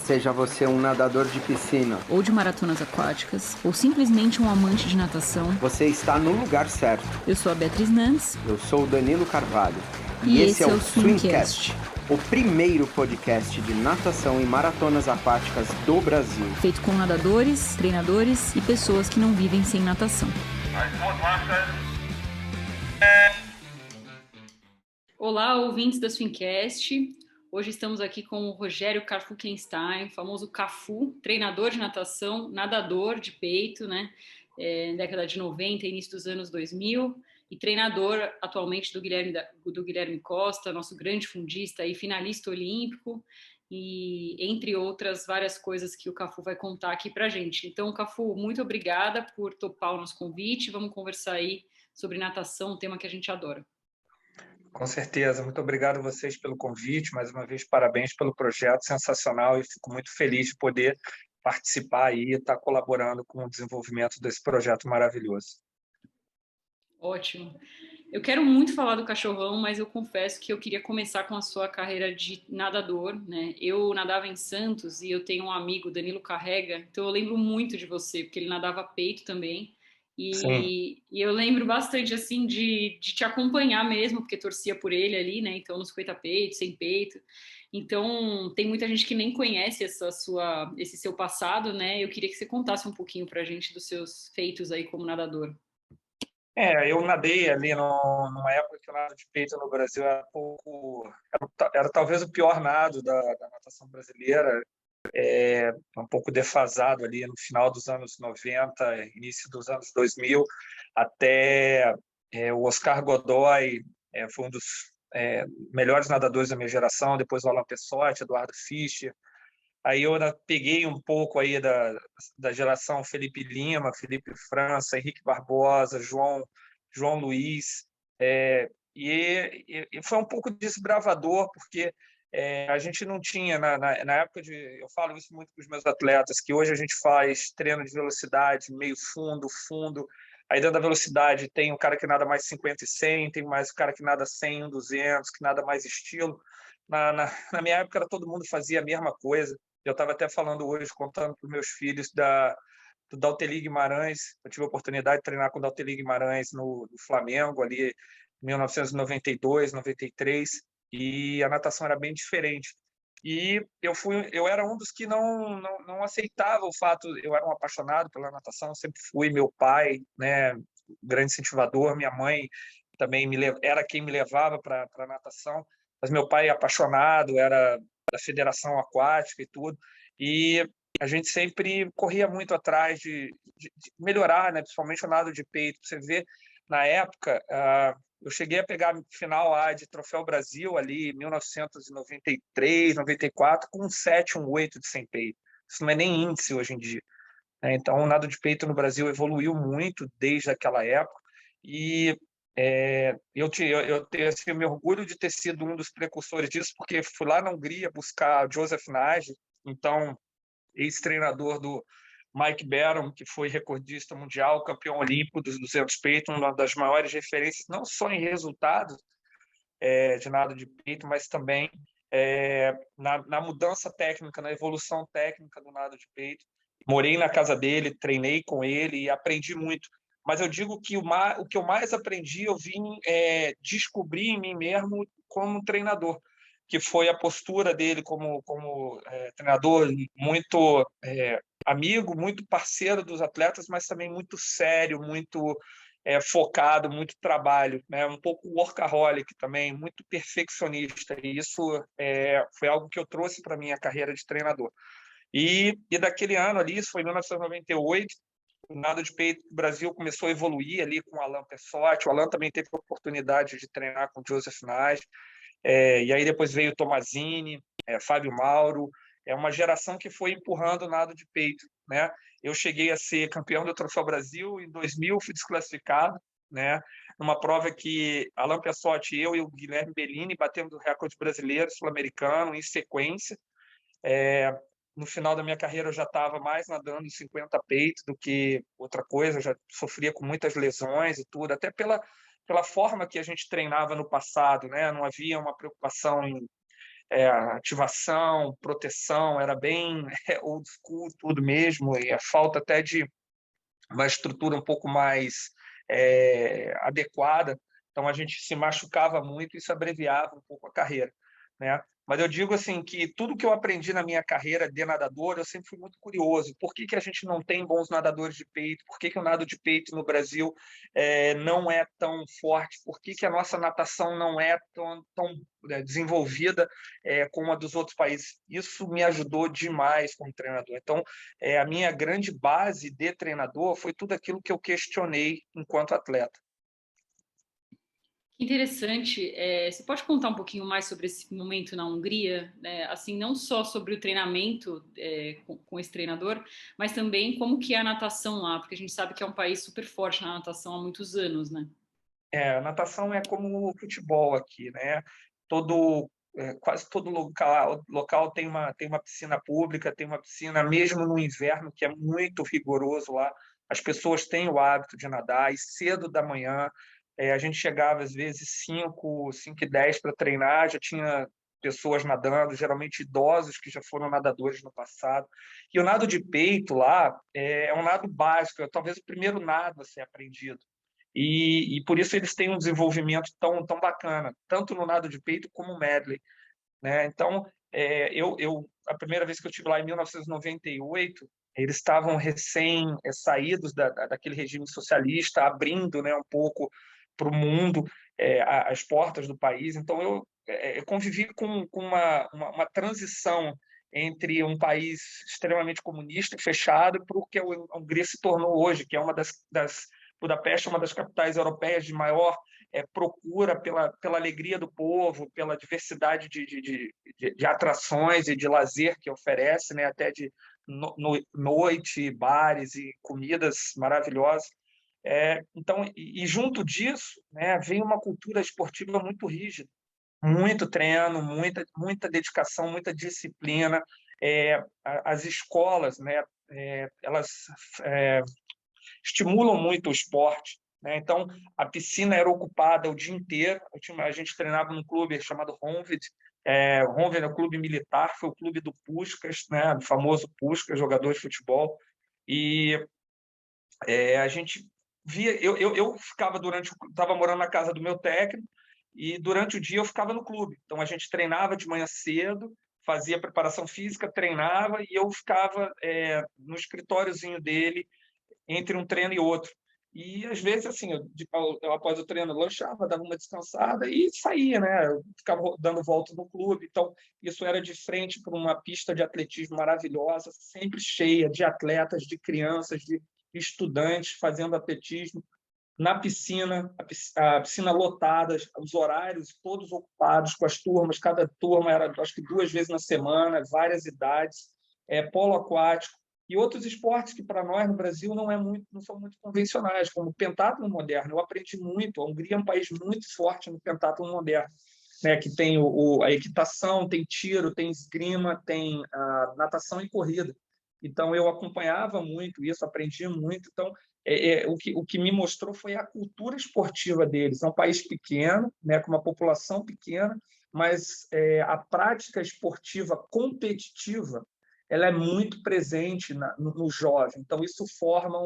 Seja você um nadador de piscina ou de maratonas aquáticas, ou simplesmente um amante de natação, você está no lugar certo. eu sou a Beatriz Nantes. Eu sou o Danilo Carvalho. E esse é o Swimcast, o primeiro podcast de natação e maratonas aquáticas do Brasil. Feito com nadadores, treinadores e pessoas que não vivem sem natação. Olá, ouvintes da Swimcast. Hoje estamos aqui com o Rogério Karfukenstein, famoso Cafu, treinador de natação, nadador de peito, né? Década de 90, início dos anos 2000, e treinador atualmente do Guilherme Costa, nosso grande fundista e finalista olímpico, e entre outras várias coisas que o Cafu vai contar aqui pra gente. Então, Cafu, muito obrigada por topar o nosso convite. Vamos conversar aí sobre natação, um tema que a gente adora. Com certeza. Muito obrigado a vocês pelo convite. Mais uma vez, parabéns pelo projeto sensacional e fico muito feliz de poder participar e estar colaborando com o desenvolvimento desse projeto maravilhoso. Ótimo. Eu quero muito falar do cachorrão, mas eu confesso que eu queria começar com a sua carreira de nadador, né? Eu nadava em Santos e eu tenho um amigo, Danilo Carrega, então eu lembro muito de você, porque ele nadava peito também. E eu lembro bastante, assim, de te acompanhar mesmo, porque torcia por ele ali, né? Então, nos 50 peitos, sem peito. Então, tem muita gente que nem conhece esse seu passado, né? Eu queria que você contasse um pouquinho pra gente dos seus feitos aí como nadador. Eu nadei ali numa época que o nado de peito no Brasil era talvez o pior nado da natação brasileira, um pouco defasado ali no final dos anos 90, início dos anos 2000, até o Oscar Godoy foi um dos melhores nadadores da minha geração, depois o Alan Pessotti, Eduardo Fischer. Aí eu peguei um pouco aí da geração Felipe Lima, Felipe França, Henrique Barbosa, João Luiz, e foi um pouco desbravador, porque a gente não tinha, na época eu falo isso muito para os meus atletas, que hoje a gente faz treino de velocidade, meio fundo, fundo, aí dentro da velocidade tem o cara que nada mais 50 e 100, tem mais o cara que nada 100, 200, que nada mais estilo. Na minha época, todo mundo fazia a mesma coisa. Eu estava até falando hoje, contando para os meus filhos do Dalteli Guimarães. Eu tive a oportunidade de treinar com o Dalteli Guimarães no Flamengo, ali em 1992, 93, e a natação era bem diferente. E eu era um dos que não aceitava o fato, eu era um apaixonado pela natação, sempre fui, meu pai, né, grande incentivador, minha mãe também era quem me levava para a natação, mas meu pai apaixonado, era da Federação Aquática e tudo, e a gente sempre corria muito atrás de melhorar, né? Principalmente o nado de peito. Você vê, na época, eu cheguei a pegar final A de Troféu Brasil ali em 1993, 94, com um 7, um 8 de sem peito. Isso não é nem índice hoje em dia, né? Então, o nado de peito no Brasil evoluiu muito desde aquela época e eu tenho assim, me orgulho de ter sido um dos precursores disso, porque fui lá na Hungria buscar Joseph Nagy, então ex-treinador do Mike Barron, que foi recordista mundial, campeão olímpico dos 200 peito, uma das maiores referências, não só em resultados de nado de peito, mas também na mudança técnica, na evolução técnica do nado de peito. Morei na casa dele, treinei com ele e aprendi muito. Mas eu digo que o que eu mais aprendi, eu vim descobrir em mim mesmo como treinador, que foi a postura dele como treinador, muito amigo, muito parceiro dos atletas, mas também muito sério, muito focado, muito trabalho, né? Um pouco workaholic também, muito perfeccionista. E isso foi algo que eu trouxe para a minha carreira de treinador. E daquele ano ali, isso foi em 1998, o nado de peito do Brasil começou a evoluir ali com o Alan Pessotti. O Alan também teve a oportunidade de treinar com o Joseph Nagy. E aí depois veio o Tomazini, Fábio Mauro. É uma geração que foi empurrando o nado de peito, né? Eu cheguei a ser campeão do Troféu Brasil em 2000, fui desclassificado, né? Numa prova que Alan Pessotti, eu e o Guilherme Bellini batendo o recorde brasileiro, sul-americano, em sequência. No final da minha carreira eu já estava mais nadando 50 peitos do que outra coisa, eu já sofria com muitas lesões e tudo, até pela forma que a gente treinava no passado, né? Não havia uma preocupação ativação, proteção, era bem old school tudo mesmo, e a falta até de uma estrutura um pouco mais adequada, então a gente se machucava muito e isso abreviava um pouco a carreira, né? Mas eu digo assim que tudo que eu aprendi na minha carreira de nadador, eu sempre fui muito curioso. Por que que a gente não tem bons nadadores de peito? Por que que o nado de peito no Brasil não é tão forte? Por que que a nossa natação não é tão desenvolvida como a dos outros países? Isso me ajudou demais como treinador. Então, a minha grande base de treinador foi tudo aquilo que eu questionei enquanto atleta. Que interessante. Você pode contar um pouquinho mais sobre esse momento na Hungria, né? Assim, não só sobre o treinamento com esse treinador, mas também como que é a natação lá, porque a gente sabe que é um país super forte na natação há muitos anos, né? A natação é como o futebol aqui, né? Quase todo local tem uma piscina pública, tem uma piscina mesmo no inverno, que é muito rigoroso lá. As pessoas têm o hábito de nadar e cedo da manhã. A gente chegava às vezes 5h10 para treinar, já tinha pessoas nadando, geralmente idosos que já foram nadadores no passado. E o nado de peito lá é um nado básico, é talvez o primeiro nado a ser aprendido. E por isso eles têm um desenvolvimento tão bacana, tanto no nado de peito como no medley, né? Então, a primeira vez que eu estive lá em 1998, eles estavam recém saídos daquele regime socialista, abrindo, né, um pouco para o mundo as portas do país. Então, eu convivi com uma transição entre um país extremamente comunista e fechado para o que a Hungria se tornou hoje, que é uma das Budapeste é uma das capitais europeias de maior procura pela alegria do povo, pela diversidade de atrações e de lazer que oferece, né? Até de noite, bares e comidas maravilhosas. Então, e junto disso, né, vem uma cultura esportiva muito rígida, muito treino, muita dedicação, muita disciplina. As escolas, né, elas estimulam muito o esporte, né? Então, a piscina era ocupada o dia inteiro. A gente treinava num clube chamado Honvéd. Honvéd é o clube militar, foi o clube do Puskás, né? Do famoso Puskás, jogador de futebol. E a gente via... Eu ficava estava morando na casa do meu técnico e durante o dia eu ficava no clube. Então, a gente treinava de manhã cedo, fazia preparação física, treinava e eu ficava no escritóriozinho dele entre um treino e outro. E, às vezes, assim, eu após o treino, lanchava, dava uma descansada e saía, né? Eu ficava dando volta no clube. Então, isso era de frente para uma pista de atletismo maravilhosa, sempre cheia de atletas, de crianças, de estudantes fazendo atletismo. Na piscina, a piscina lotada, os horários todos ocupados com as turmas, cada turma era, acho que 2 vezes na semana, várias idades, polo aquático, e outros esportes que para nós no Brasil não são muito convencionais, como o pentatlo moderno. Eu aprendi muito. A Hungria é um país muito forte no pentatlo moderno, né? Que tem a equitação, tem tiro, tem esgrima, tem a natação e corrida. Então eu acompanhava muito isso, aprendi muito. Então o que me mostrou foi a cultura esportiva deles. É um país pequeno, né? Com uma população pequena, mas a prática esportiva competitiva ela é muito presente no jovem. Então, isso forma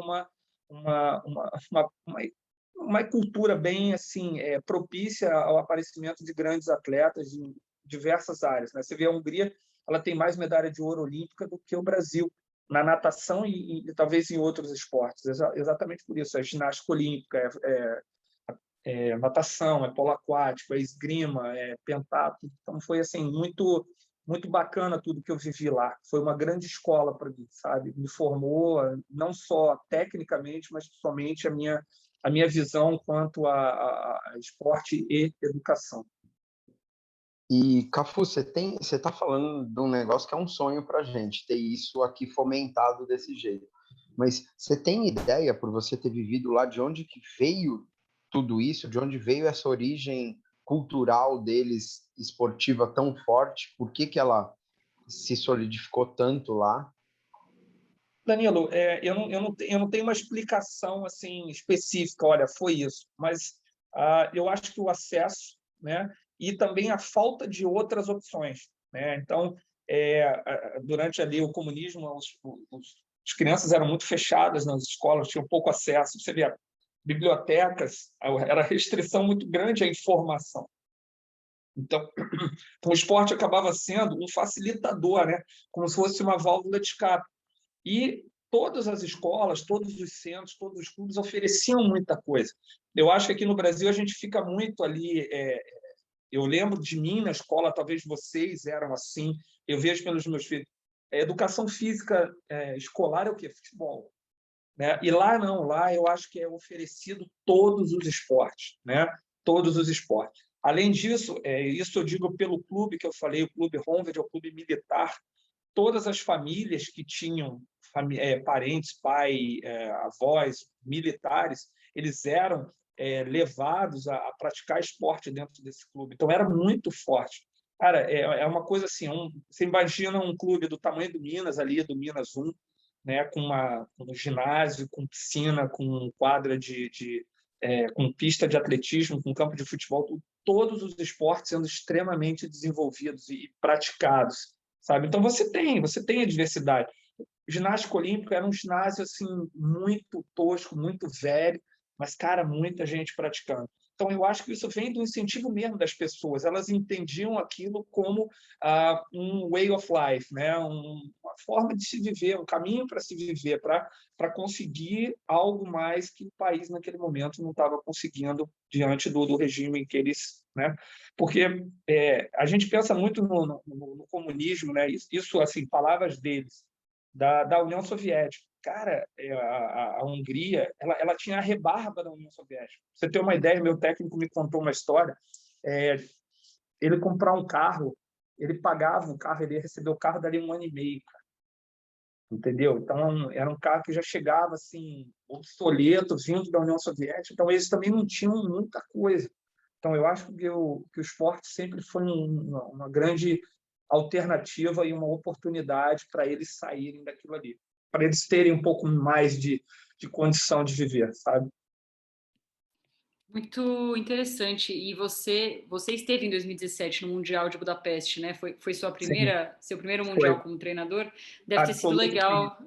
uma cultura bem assim propícia ao aparecimento de grandes atletas em diversas áreas, né? Você vê a Hungria, ela tem mais medalha de ouro olímpica do que o Brasil na natação e talvez em outros esportes. Exatamente por isso, a ginástica olímpica, natação, polo aquático, esgrima, pentatlo. Então, foi assim muito bacana tudo que eu vivi lá. Foi uma grande escola para mim, sabe? Me formou não só tecnicamente, mas principalmente a minha visão quanto a esporte e educação. E, Cafu, você está falando de um negócio que é um sonho para a gente, ter isso aqui fomentado desse jeito. Mas você tem ideia, por você ter vivido lá, de onde que veio tudo isso, de onde veio essa origem cultural deles, esportiva tão forte? Por que que ela se solidificou tanto lá? Danilo, eu não tenho uma explicação assim específica, olha, foi isso, mas eu acho que o acesso, né, e também a falta de outras opções, né? Então, durante ali o comunismo, as crianças eram muito fechadas nas escolas, tinham pouco acesso. Você vê, bibliotecas, era restrição muito grande à informação. Então, o esporte acabava sendo um facilitador, né? Como se fosse uma válvula de escape. E todas as escolas, todos os centros, todos os clubes ofereciam muita coisa. Eu acho que aqui no Brasil a gente fica muito ali. Eu lembro de mim na escola, talvez vocês eram assim, eu vejo pelos meus filhos. Educação física escolar é o quê? Futebol. Né? E lá não, lá eu acho que é oferecido todos os esportes, né? Todos os esportes. Além disso, isso eu digo pelo clube que eu falei, o Clube Honved é o clube militar. Todas as famílias que tinham parentes, pai, avós, militares, eles eram levados a praticar esporte dentro desse clube. Então, era muito forte. Cara, é uma coisa assim, você imagina um clube do tamanho do Minas, ali, do Minas 1, né, com um ginásio, com piscina, com quadra com pista de atletismo, com campo de futebol, todos os esportes sendo extremamente desenvolvidos e praticados, sabe? Então você tem a diversidade. O ginástica olímpica era um ginásio assim muito tosco, muito velho, mas cara, muita gente praticando. Então eu acho que isso vem do incentivo mesmo das pessoas. Elas entendiam aquilo como um way of life, né? Uma forma de se viver, um caminho para se viver, para conseguir algo mais que o país naquele momento não estava conseguindo diante do regime em que eles, né? Porque a gente pensa muito no comunismo, né? Isso assim, palavras deles, da União Soviética. Cara, a Hungria, ela tinha a rebarba da União Soviética. Pra você ter uma ideia, meu técnico me contou uma história. Ele comprar um carro, ele pagava o carro, ele ia receber o carro dali 1 ano e meio, cara. Entendeu? Então, era um carro que já chegava assim, obsoleto, vindo da União Soviética. Então, eles também não tinham muita coisa. Então, eu acho que o esporte sempre foi uma grande alternativa e uma oportunidade para eles saírem daquilo ali, para eles terem um pouco mais de condição de viver, sabe? Muito interessante. E você esteve em 2017 no Mundial de Budapeste, né? Foi seu Sim, primeiro Mundial foi. como treinador. Deve ter sido Absolutamente. legal,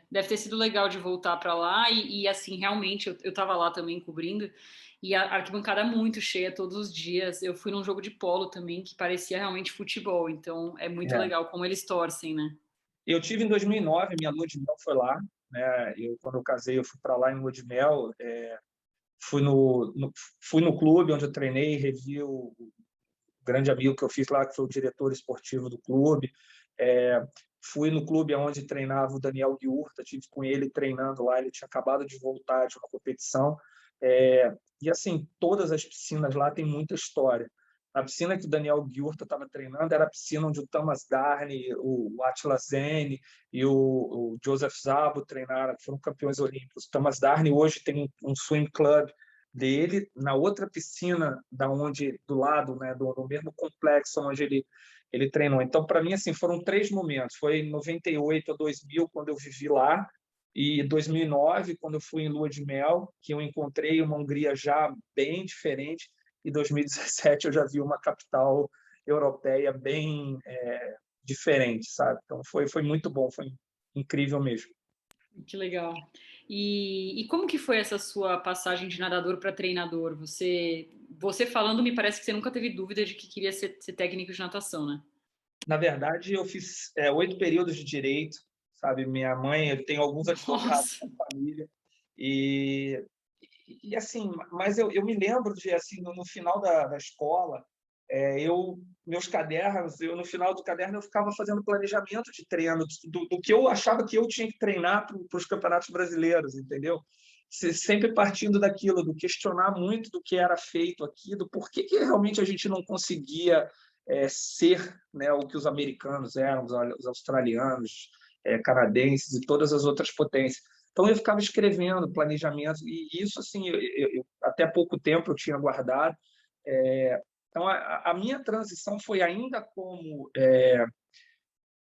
deve ter sido legal de voltar para lá e assim, realmente, eu estava lá também cobrindo e a arquibancada muito cheia todos os dias. Eu fui num jogo de polo também que parecia realmente futebol, então é muito É. legal como eles torcem, né? Eu tive em 2009, minha lua de mel foi lá, né? Quando eu casei, eu fui para lá em lua de mel. Fui no clube onde eu treinei, revi o grande amigo que eu fiz lá, que foi o diretor esportivo do clube. Fui no clube onde treinava o Daniel Ghiurta, tive com ele treinando lá, ele tinha acabado de voltar de uma competição. E assim, todas as piscinas lá têm muita história. A piscina que o Daniel Ghiurta estava treinando era a piscina onde o Thomas Darney, o Attila Zeni e o Joseph Szabo treinaram, que foram campeões olímpicos. O Thomas Darney hoje tem um swim club dele na outra piscina do lado, né, do mesmo complexo onde ele treinou. Então, para mim, assim, foram 3 momentos. Foi em 98 a 2000, quando eu vivi lá, e 2009, quando eu fui em lua de mel, que eu encontrei uma Hungria já bem diferente, e 2017 eu já vi uma capital europeia bem diferente, sabe? Então, foi muito bom, foi incrível mesmo. Que legal. E como que foi essa sua passagem de nadador para treinador? Você falando, me parece que você nunca teve dúvida de que queria ser técnico de natação, né? Na verdade, eu fiz 8 períodos de direito, sabe? Minha mãe, eu tenho alguns advogados Nossa, na família, e, assim, mas eu me lembro de, assim, no final da escola, meus cadernos, no final do caderno eu ficava fazendo planejamento de treino, do que eu achava que eu tinha que treinar para os campeonatos brasileiros, entendeu? Sempre partindo daquilo, do questionar muito do que era feito aqui, do porquê que realmente a gente não conseguia ser, né, o que os americanos eram, os australianos, canadenses e todas as outras potências. Então eu ficava escrevendo planejamentos e isso assim até pouco tempo eu tinha guardado. Então a minha transição foi ainda como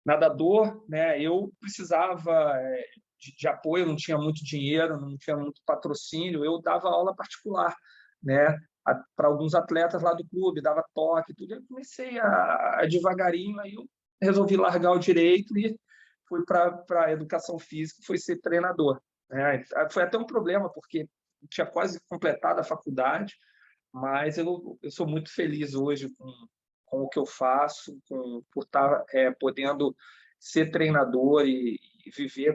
nadador, né? Eu precisava de apoio, não tinha muito dinheiro, não tinha muito patrocínio, eu dava aula particular, né? para alguns atletas lá do clube, dava toque, tudo. Eu comecei a devagarinho, aí eu resolvi largar o direito e fui para a educação física, foi ser treinador. Foi até um problema, porque eu tinha quase completado a faculdade, mas eu sou muito feliz hoje com o que eu faço, por estar podendo ser treinador e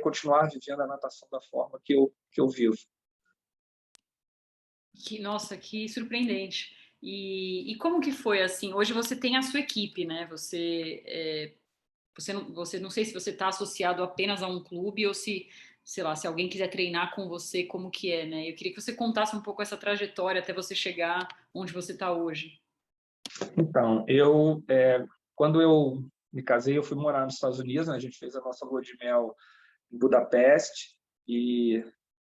continuar vivendo a natação da forma que eu vivo. Nossa, que surpreendente. E como que foi assim? Hoje você tem a sua equipe, né? Você não sei se você está associado apenas a um clube ou se, sei lá, se alguém quiser treinar com você, como que é, né? Eu queria que você contasse um pouco essa trajetória até você chegar onde você está hoje. Então, quando eu me casei, eu fui morar nos Estados Unidos, né? A gente fez a nossa lua de mel em Budapeste e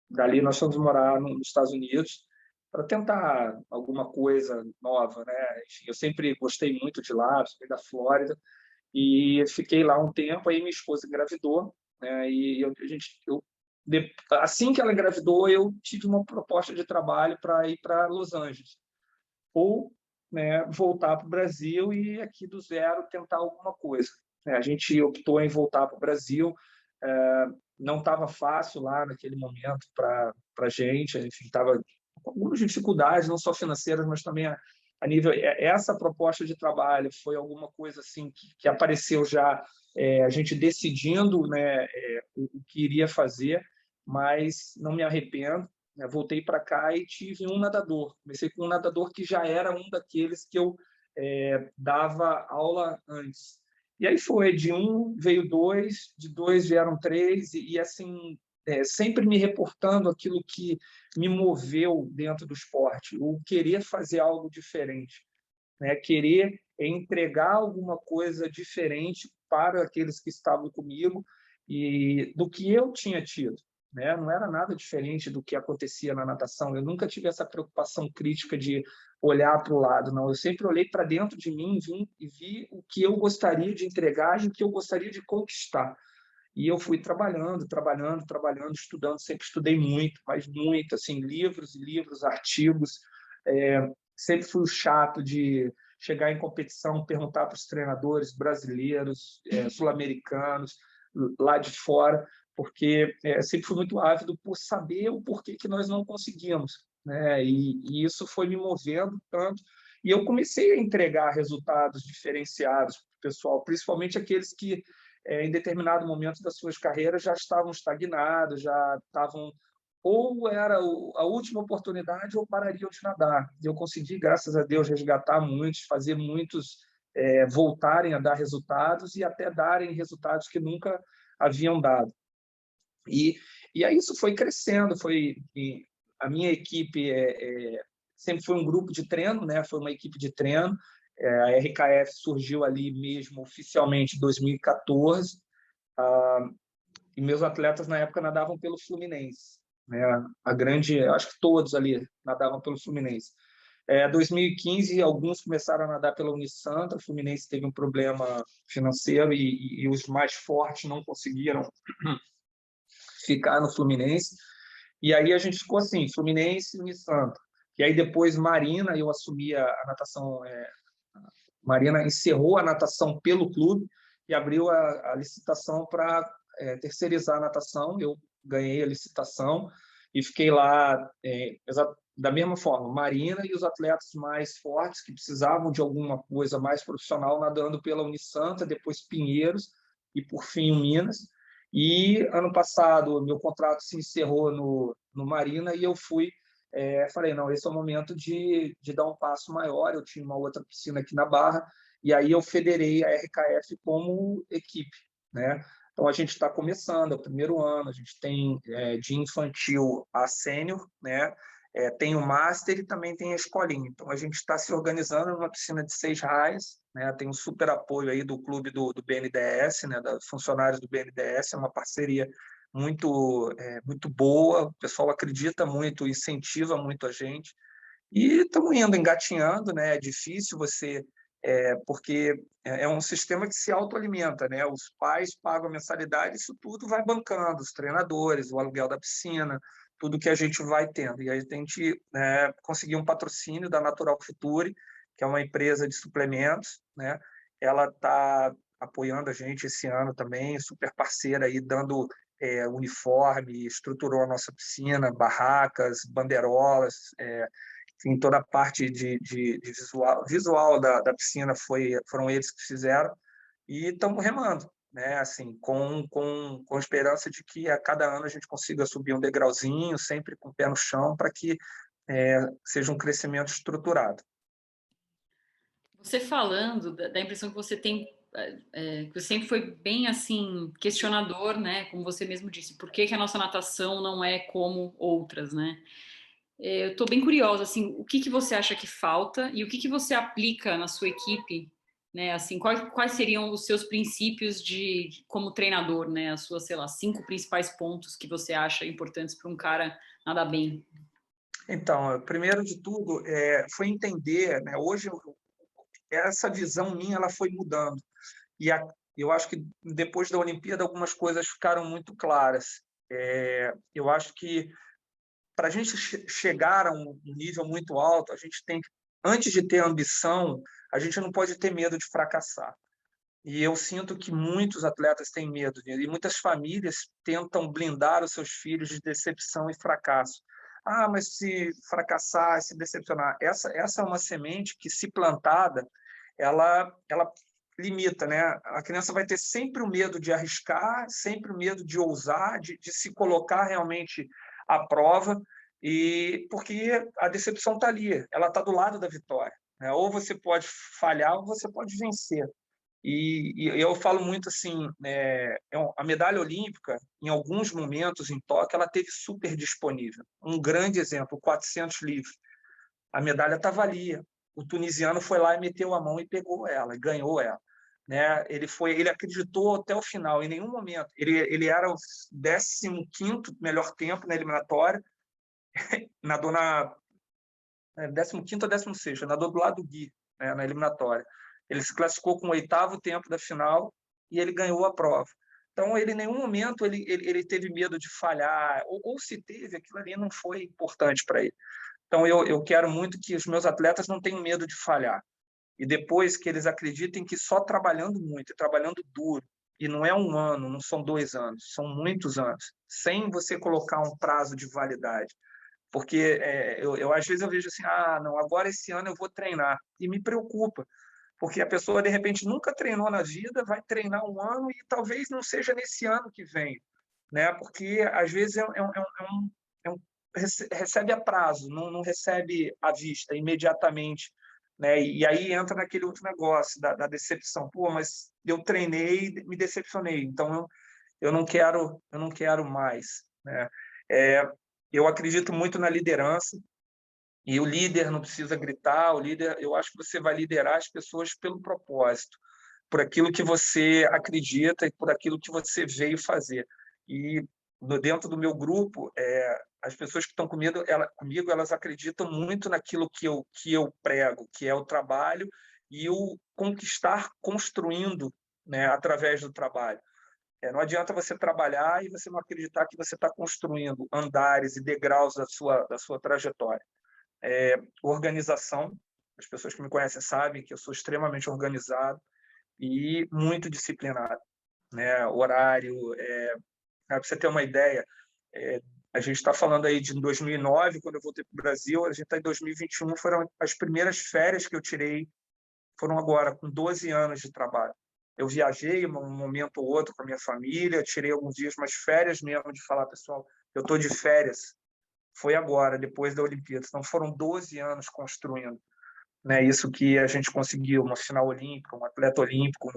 dali nós fomos morar nos Estados Unidos para tentar alguma coisa nova, né? Enfim, eu sempre gostei muito de lá, sou da Flórida, e fiquei lá um tempo. Aí minha esposa engravidou, né? Assim que ela engravidou, eu tive uma proposta de trabalho para ir para Los Angeles, ou, né, voltar para o Brasil e aqui do zero tentar alguma coisa. A gente optou em voltar para o Brasil. Não estava fácil lá naquele momento para a gente, enfim, estava com algumas dificuldades, não só financeiras, mas também a nível. Essa proposta de trabalho foi alguma coisa assim que apareceu já, a gente decidindo, né, o que iria fazer, mas não me arrependo. Voltei para cá e tive um nadador. Comecei com um nadador que já era um daqueles que eu dava aula antes. E aí foi, de um veio dois, de dois vieram três, e assim, sempre me reportando aquilo que me moveu dentro do esporte, o querer fazer algo diferente, né? Querer entregar alguma coisa diferente para aqueles que estavam comigo e do que eu tinha tido, né? Não era nada diferente do que acontecia na natação. Eu nunca tive essa preocupação crítica de olhar para o lado, não. Eu sempre olhei para dentro de mim e vi o que eu gostaria de entregar e o que eu gostaria de conquistar. E eu fui trabalhando, estudando, sempre estudei muito, mas muito, assim, livros e livros, artigos. Sempre fui o chato de chegar em competição, perguntar para os treinadores brasileiros, sul-americanos, lá de fora, porque sempre fui muito ávido por saber o porquê que nós não conseguimos, né? E isso foi me movendo tanto. E eu comecei a entregar resultados diferenciados para o pessoal, principalmente aqueles que, em determinado momento das suas carreiras, já estavam estagnados, já estavam ou era a última oportunidade ou parariam de nadar. Eu consegui, graças a Deus, resgatar muitos, fazer muitos voltarem a dar resultados e até darem resultados que nunca haviam dado. E aí isso foi crescendo. A minha equipe sempre foi um grupo de treino, né? Foi uma equipe de treino. A RKF surgiu ali mesmo oficialmente em 2014, e meus atletas na época nadavam pelo Fluminense, né? Acho que todos ali nadavam pelo Fluminense. 2015, alguns começaram a nadar pela Unisanta. O Fluminense teve um problema financeiro e os mais fortes não conseguiram ficar no Fluminense. E aí a gente ficou assim, Fluminense e Unisanta. E aí depois Marina, eu assumi a natação. Marina encerrou a natação pelo clube e abriu a licitação para terceirizar a natação. Eu ganhei a licitação e fiquei lá da mesma forma, Marina e os atletas mais fortes que precisavam de alguma coisa mais profissional nadando pela Unisanta, depois Pinheiros e, por fim, o Minas. E ano passado, meu contrato se encerrou no Marina e eu falei, não, esse é o momento de dar um passo maior. Eu tinha uma outra piscina aqui na Barra, e aí eu federei a RKF como equipe, né? Então, a gente está começando, é o primeiro ano, a gente tem de infantil a sênior, né? Tem o Master e também tem a escolinha. Então, a gente está se organizando numa piscina de 6 raias, né? Tem um super apoio aí do clube do BNDES, né? Da funcionários do BNDES, é uma parceria muito boa, o pessoal acredita muito, incentiva muito a gente. E estamos indo, engatinhando, né? É difícil porque é um sistema que se autoalimenta, né? Os pais pagam a mensalidade, isso tudo vai bancando, os treinadores, o aluguel da piscina, tudo que a gente vai tendo. E a gente conseguiu um patrocínio da Natural Future, que é uma empresa de suplementos, né? Ela está apoiando a gente esse ano também, super parceira aí, dando uniforme, estruturou a nossa piscina, barracas, bandeirolas, em toda a parte de visual da piscina foram eles que fizeram, e estamos remando, né? Assim, com esperança de que a cada ano a gente consiga subir um degrauzinho, sempre com o pé no chão, para que seja um crescimento estruturado. Você falando, da impressão que você tem, que você sempre foi bem assim, questionador, né? Como você mesmo disse, por que que a nossa natação não é como outras, né? Eu estou bem curiosa, assim, o que que você acha que falta e o que você aplica na sua equipe, né? Assim, quais seriam os seus princípios como treinador, né? As suas, sei lá, 5 principais pontos que você acha importantes para um cara nadar bem. Então, primeiro de tudo, foi entender, né? Hoje essa visão minha ela foi mudando, e eu acho que depois da Olimpíada algumas coisas ficaram muito claras. Eu acho que para a gente chegar a um nível muito alto, a gente tem que, antes de ter ambição, a gente não pode ter medo de fracassar. E eu sinto que muitos atletas têm medo disso, e muitas famílias tentam blindar os seus filhos de decepção e fracasso. Ah, mas se fracassar, se decepcionar, essa é uma semente que, se plantada, ela limita, né? A criança vai ter sempre o medo de arriscar, sempre o medo de ousar, de se colocar realmente à prova, e porque a decepção está ali, ela está do lado da vitória, né? Ou você pode falhar ou você pode vencer. E eu falo muito assim, a medalha olímpica, em alguns momentos em Tóquio, ela teve super disponível. Um grande exemplo, o 400 livre. A medalha estava ali. O tunisiano foi lá e meteu a mão e pegou ela, ganhou ela. Né? Ele acreditou até o final, em nenhum momento. Ele era o 15º melhor tempo na eliminatória, nadou na 15º ou 16º, nadou do lado do Gui, né, na eliminatória. Ele se classificou com o 8º tempo da final e ele ganhou a prova. Então, ele em nenhum momento ele teve medo de falhar, ou se teve, aquilo ali não foi importante para ele. Então, eu quero muito que os meus atletas não tenham medo de falhar. E depois que eles acreditem que só trabalhando muito, e trabalhando duro, e não é 1 ano, não são 2 anos, são muitos anos, sem você colocar um prazo de validade. Porque às vezes eu vejo assim, não, agora esse ano eu vou treinar. E me preocupa, porque a pessoa, de repente, nunca treinou na vida, vai treinar 1 ano e talvez não seja nesse ano que vem. Né? Porque, às vezes, recebe a prazo, não recebe à vista, imediatamente. Né? E aí entra naquele outro negócio da decepção. Pô, mas eu treinei e me decepcionei, então eu não quero mais. Né? Eu acredito muito na liderança, e o líder não precisa gritar, eu acho que você vai liderar as pessoas pelo propósito, por aquilo que você acredita e por aquilo que você veio fazer. E dentro do meu grupo, as pessoas que estão comigo, elas acreditam muito naquilo que eu prego, que é o trabalho e o conquistar construindo, né, através do trabalho. Não adianta você trabalhar e você não acreditar que você está construindo andares e degraus da sua trajetória. Organização, as pessoas que me conhecem sabem que eu sou extremamente organizado e muito disciplinado. Né? Horário, para você ter uma ideia, a gente está falando aí de 2009, quando eu voltei para o Brasil, a gente está em 2021, foram as primeiras férias que eu tirei, foram agora, com 12 anos de trabalho. Eu viajei um momento ou outro com a minha família, tirei alguns dias, mas férias mesmo, de falar, pessoal, eu estou de férias, foi agora, depois da Olimpíada. Então, foram 12 anos construindo. Né? Isso que a gente conseguiu, uma final olímpica, um atleta olímpico,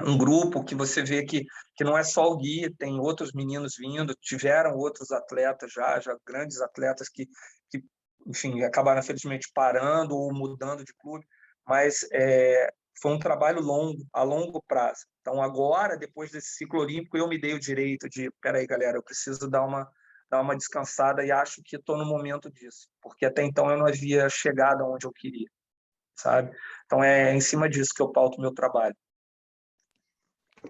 um grupo que você vê que não é só o Gui, tem outros meninos vindo, tiveram outros atletas já grandes atletas que enfim, acabaram, infelizmente, parando ou mudando de clube, mas foi um trabalho a longo prazo. Então, agora, depois desse ciclo olímpico, eu me dei o direito de, peraí, galera, eu preciso dar uma descansada e acho que estou no momento disso, porque até então eu não havia chegado aonde eu queria, sabe? Então, é em cima disso que eu pauto o meu trabalho.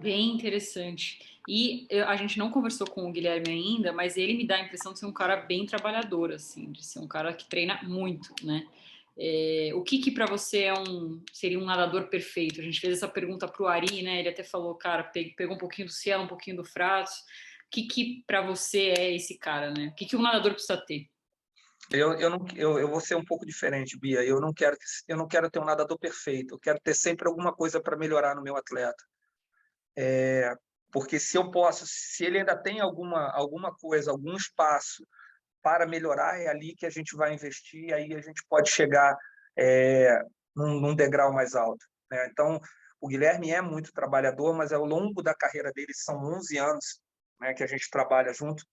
Bem interessante. E a gente não conversou com o Guilherme ainda, mas ele me dá a impressão de ser um cara bem trabalhador, assim, de ser um cara que treina muito, né? O que para você seria um nadador perfeito? A gente fez essa pergunta para o Ari, né? Ele até falou, cara, pegou um pouquinho do Cielo, um pouquinho do Fratos. O que para você é esse cara, né? O que um nadador precisa ter? Eu vou ser um pouco diferente, Bia. Eu não quero ter um nadador perfeito. Eu quero ter sempre alguma coisa para melhorar no meu atleta. Porque se ele ainda tem alguma coisa, algum espaço para melhorar, é ali que a gente vai investir, aí a gente pode chegar num degrau mais alto, né? Então, o Guilherme é muito trabalhador, mas ao longo da carreira dele, são 11 anos, né, que a gente trabalha junto,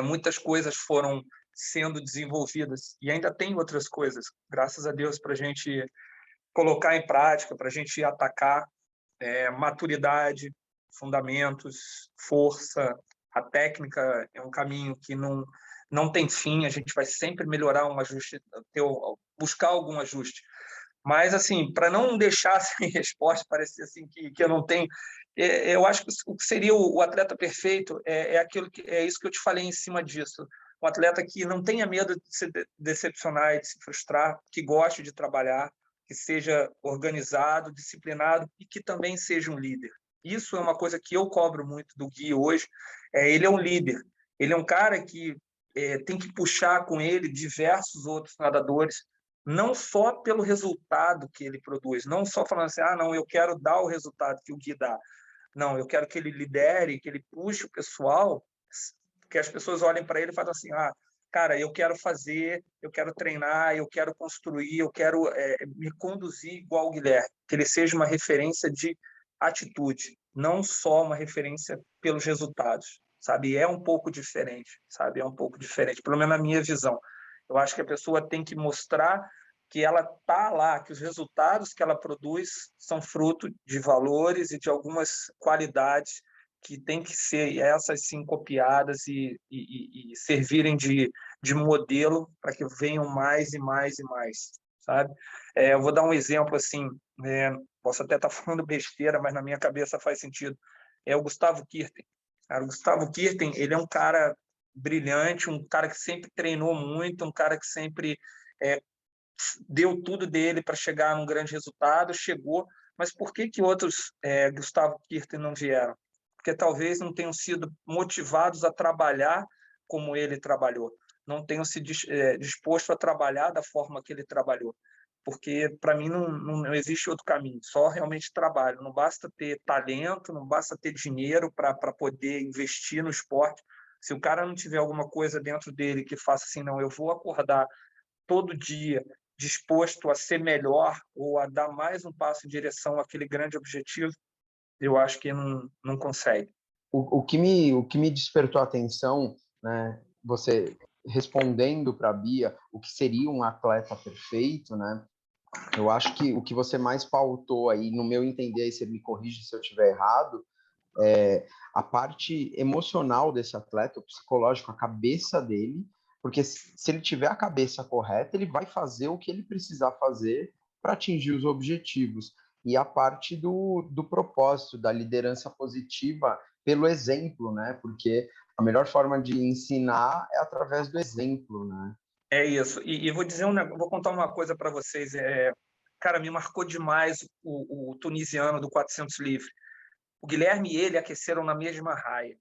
muitas coisas foram sendo desenvolvidas e ainda tem outras coisas, graças a Deus, para a gente colocar em prática, para a gente atacar maturidade, fundamentos, força. A técnica é um caminho que não tem fim, a gente vai sempre melhorar um ajuste, buscar algum ajuste. Mas, assim, para não deixar sem resposta, parecer assim que eu não tenho, eu acho que o que seria o atleta perfeito é isso que eu te falei em cima disso. Um atleta que não tenha medo de se decepcionar e de se frustrar, que goste de trabalhar, que seja organizado, disciplinado e que também seja um líder. Isso é uma coisa que eu cobro muito do Gui hoje. Ele é um líder. Ele é um cara que tem que puxar com ele diversos outros nadadores, não só pelo resultado que ele produz, não só falando assim, não, eu quero dar o resultado que o Gui dá. Não, eu quero que ele lidere, que ele puxe o pessoal, que as pessoas olhem para ele e falem assim, cara, eu quero fazer, eu quero treinar, eu quero construir, eu quero me conduzir igual o Guilherme, que ele seja uma referência de atitude, não só uma referência pelos resultados, sabe? É um pouco diferente, sabe? É um pouco diferente, pelo menos na minha visão. Eu acho que a pessoa tem que mostrar que ela está lá, que os resultados que ela produz são fruto de valores e de algumas qualidades que têm que ser essas sim copiadas e servirem de modelo para que venham mais e mais e mais, sabe? Eu vou dar um exemplo assim, posso até estar falando besteira, mas na minha cabeça faz sentido. É o Gustavo Kirten. O Gustavo Kirten, ele é um cara brilhante, um cara que sempre treinou muito, um cara que sempre deu tudo dele para chegar num grande resultado, chegou, mas por que outros Gustavo Kirten não vieram? Porque talvez não tenham sido motivados a trabalhar como ele trabalhou, não tenham se disposto a trabalhar da forma que ele trabalhou, porque para mim não existe outro caminho, só realmente trabalho, não basta ter talento, não basta ter dinheiro para poder investir no esporte. Se o cara não tiver alguma coisa dentro dele que faça assim, não, eu vou acordar todo dia disposto a ser melhor ou a dar mais um passo em direção àquele grande objetivo, eu acho que não consegue. O que me despertou a atenção, né, você respondendo para a Bia o que seria um atleta perfeito, né, eu acho que o que você mais pautou aí, no meu entender, aí você me corrige se eu estiver errado, a parte emocional desse atleta, o psicológico, a cabeça dele, porque se ele tiver a cabeça correta, ele vai fazer o que ele precisar fazer para atingir os objetivos. E a parte do propósito, da liderança positiva pelo exemplo, né? Porque a melhor forma de ensinar é através do exemplo, né? É isso. E vou dizer vou contar uma coisa para vocês. Cara, me marcou demais o tunisiano do 400 livre. O Guilherme e ele aqueceram na mesma raia.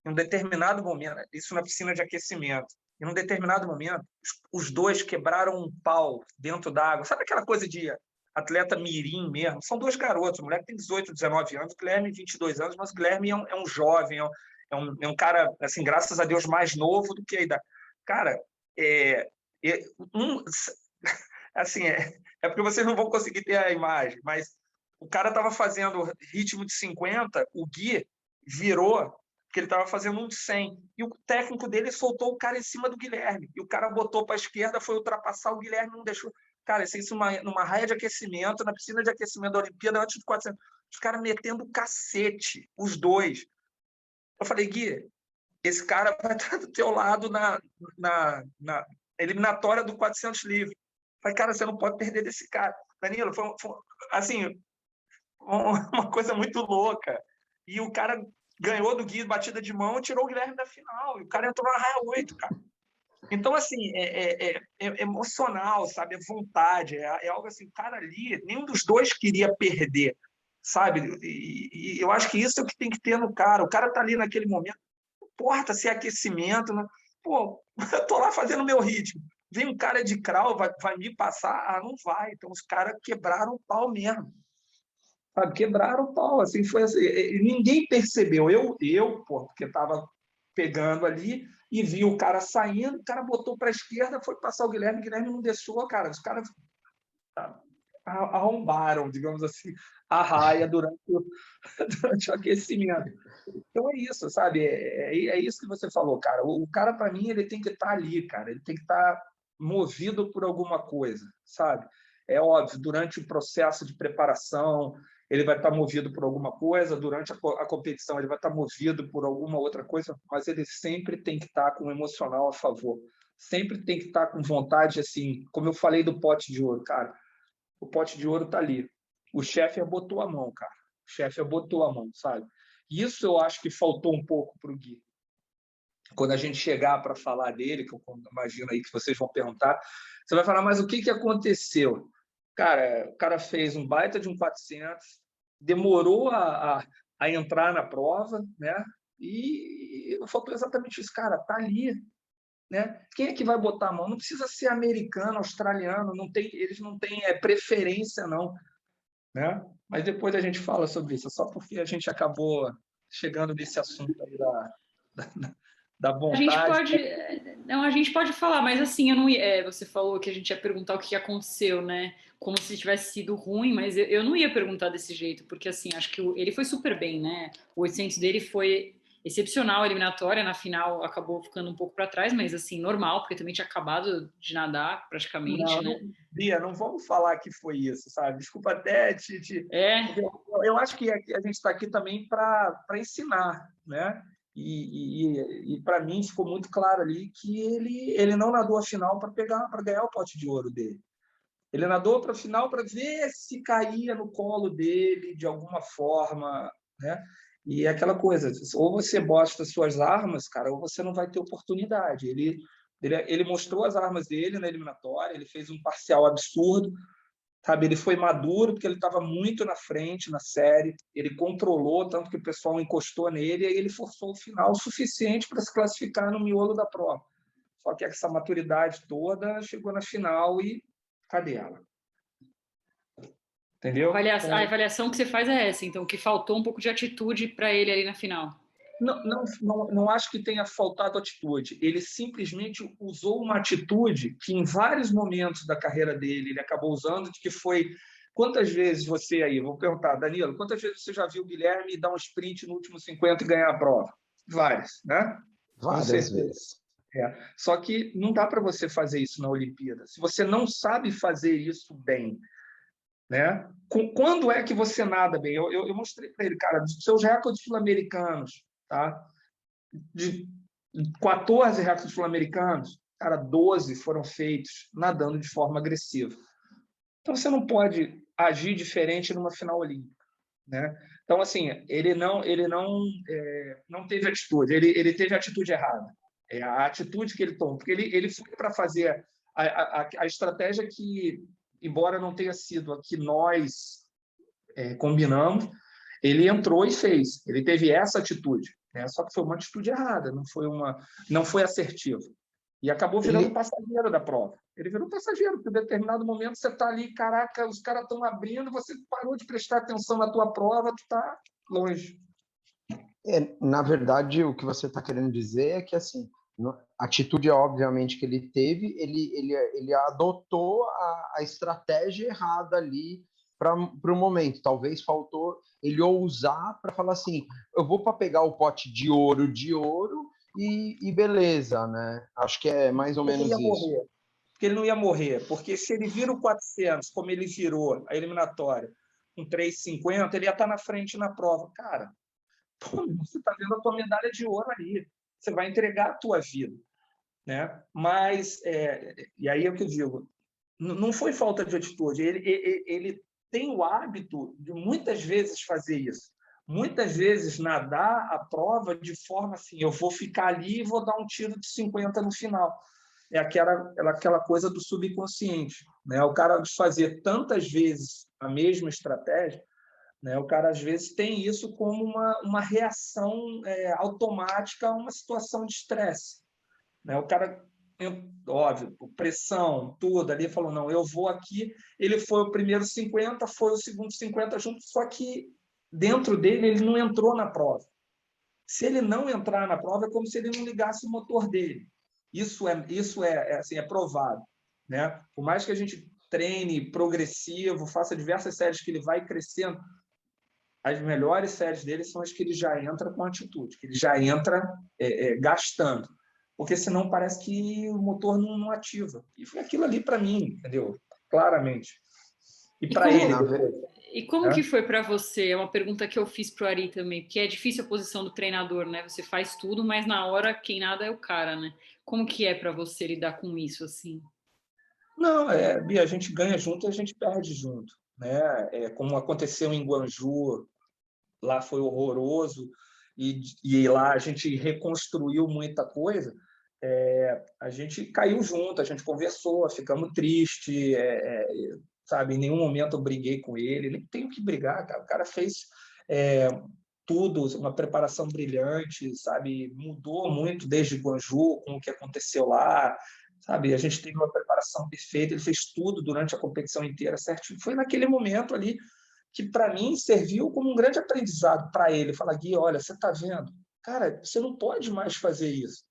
Em um determinado momento, isso na piscina de aquecimento, em um determinado momento, os dois quebraram um pau dentro d'água. Sabe aquela coisa de atleta mirim mesmo? São dois garotos, o moleque tem 18, 19 anos, o Guilherme 22 anos, mas o Guilherme é um jovem, é um cara, assim, graças a Deus, mais novo do que a idade. Cara, assim, é porque vocês não vão conseguir ter a imagem, mas o cara estava fazendo ritmo de 50, o Gui virou que ele estava fazendo um de 100. E o técnico dele soltou o cara em cima do Guilherme. E o cara botou para a esquerda, foi ultrapassar o Guilherme, não deixou. Cara, isso numa raia de aquecimento, na piscina de aquecimento da Olimpíada, antes de 400. Os caras metendo cacete, os dois. Eu falei, Gui, esse cara vai estar do teu lado na eliminatória do 400 livre. Eu falei, cara, você não pode perder desse cara. Danilo, assim, uma coisa muito louca. E o cara ganhou do Gui batida de mão e tirou o Guilherme da final. E o cara entrou na raia 8, cara. Então, assim, é emocional, sabe? É vontade, é algo assim, o cara ali, nenhum dos dois queria perder, sabe? E eu acho que isso é o que tem que ter no cara. O cara tá ali naquele momento, não importa se é aquecimento, né? Pô, eu tô lá fazendo meu ritmo. Vem um cara de crawl, vai me passar? Ah, não vai. Então, os caras quebraram o pau mesmo. Sabe? Quebraram o pau, assim, foi assim, ninguém percebeu. Pô, porque estava pegando ali e vi o cara saindo, o cara botou para a esquerda, foi passar o Guilherme não deixou, cara. Os caras arrombaram, digamos assim, a raia durante o aquecimento. Então é isso, sabe? É isso que você falou, cara. O cara, para mim, ele tem que estar ali, cara. Ele tem que estar movido por alguma coisa, sabe? É óbvio, durante o processo de preparação, ele vai estar movido por alguma coisa, durante a competição, ele vai estar movido por alguma outra coisa, mas ele sempre tem que estar com o emocional a favor. Sempre tem que estar com vontade, assim, como eu falei do pote de ouro, cara. O pote de ouro está ali. O chefe botou a mão, cara. O chefe botou a mão, sabe? Isso eu acho que faltou um pouco para o Gui. Quando a gente chegar para falar dele, que eu imagino aí que vocês vão perguntar, você vai falar, mas o que aconteceu? Cara, o cara fez um baita de um 400, demorou a entrar na prova, né? E faltou exatamente isso. Cara, tá ali, né? Quem é que vai botar a mão? Não precisa ser americano, australiano, eles não têm preferência, não. Né? Mas depois a gente fala sobre isso, só porque a gente acabou chegando nesse assunto aí da vontade. A gente pode falar, mas assim, eu não ia, você falou que a gente ia perguntar o que aconteceu, né? Como se tivesse sido ruim, mas eu não ia perguntar desse jeito, porque assim, acho que ele foi super bem, né? O 800 dele foi excepcional, a eliminatória, na final acabou ficando um pouco para trás, mas assim, normal, porque também tinha acabado de nadar praticamente, né? Bia, não vamos falar que foi isso, sabe? Desculpa até eu acho que a gente está aqui também para ensinar, né? E para mim ficou muito claro ali que ele não nadou a final para ganhar o pote de ouro dele. Ele nadou para a final para ver se caía no colo dele de alguma forma, né? E é aquela coisa, ou você bosta suas armas, cara, ou você não vai ter oportunidade. Ele mostrou as armas dele na eliminatória, ele fez um parcial absurdo, sabe? Ele foi maduro porque ele estava muito na frente na série, ele controlou tanto que o pessoal encostou nele e aí ele forçou o final suficiente para se classificar no miolo da prova. Só que essa maturidade toda chegou na final e cadê ela? Entendeu? A avaliação que você faz é essa, então, que faltou um pouco de atitude para ele ali na final. Não acho que tenha faltado atitude. Ele simplesmente usou uma atitude que, em vários momentos da carreira dele, ele acabou usando, que foi... Quantas vezes você aí... Vou perguntar, Danilo, quantas vezes você já viu o Guilherme dar um sprint no último 50 e ganhar a prova? Várias, né? Várias vezes. Só que não dá para você fazer isso na Olimpíada. Se você não sabe fazer isso bem, né? Quando é que você nada bem? Eu mostrei para ele, cara, dos seus recordes sul-americanos, tá? De 14 recordes sul-americanos, cara, 12 foram feitos nadando de forma agressiva. Então, você não pode agir diferente numa final olímpica, né? Então, assim, ele não teve atitude, ele teve a atitude errada. A atitude que ele tomou, porque ele foi para fazer a estratégia que, embora não tenha sido a que nós combinamos, ele entrou e fez. Ele teve essa atitude, né? Só que foi uma atitude errada, não foi assertivo. E acabou virando passageiro da prova. Ele virou passageiro, porque em determinado momento você está ali, caraca, os caras estão abrindo, você parou de prestar atenção na tua prova, tu está longe. Na verdade, o que você está querendo dizer é que, assim, a atitude, obviamente, que ele teve, ele adotou a estratégia errada ali para o momento. Talvez faltou ele ousar para falar assim, eu vou para pegar o pote de ouro e beleza, né? Acho que é mais ou menos isso. Porque ele não ia morrer, porque se ele vira o 400, como ele virou a eliminatória, com 3,50, ele ia estar na frente na prova. Cara, você está vendo a tua medalha de ouro ali, você vai entregar a tua vida, né? Mas, e aí é o que eu digo, não foi falta de atitude, ele tem o hábito de muitas vezes fazer isso. Muitas vezes nadar a prova de forma assim, eu vou ficar ali e vou dar um tiro de 50 no final. É aquela coisa do subconsciente, né? O cara de fazer tantas vezes a mesma estratégia, né? O cara às vezes tem isso como uma reação automática a uma situação de estresse, né? O cara, óbvio, pressão, tudo ali, falou, não, eu vou aqui. Ele foi o primeiro 50, foi o segundo 50 junto, só que dentro dele ele não entrou na prova. Se ele não entrar na prova, é como se ele não ligasse o motor dele. Isso é provado, né? Por mais que a gente treine progressivo, faça diversas séries que ele vai crescendo, as melhores séries dele são as que ele já entra com atitude, que ele já entra gastando. Porque senão parece que o motor não ativa. E foi aquilo ali para mim, entendeu? Claramente. E para ele depois. E como que foi para você? É uma pergunta que eu fiz para o Ari também, porque é difícil a posição do treinador, né? Você faz tudo, mas na hora quem nada é o cara, né? Como que é para você lidar com isso, assim? Não, Bia, a gente ganha junto e a gente perde junto, né? Como aconteceu em Guangzhou, lá foi horroroso, e lá a gente reconstruiu muita coisa. A gente caiu junto, a gente conversou, ficamos tristes, sabe? Em nenhum momento eu briguei com ele, nem tenho que brigar, cara. O cara fez tudo, uma preparação brilhante, sabe? Mudou muito desde Guangzhou, com o que aconteceu lá, sabe? A gente teve uma preparação perfeita, ele fez tudo durante a competição inteira, certinho. Foi naquele momento ali que, para mim, serviu como um grande aprendizado para ele. Falar, Gui, olha, você está vendo? Cara, você não pode mais fazer isso.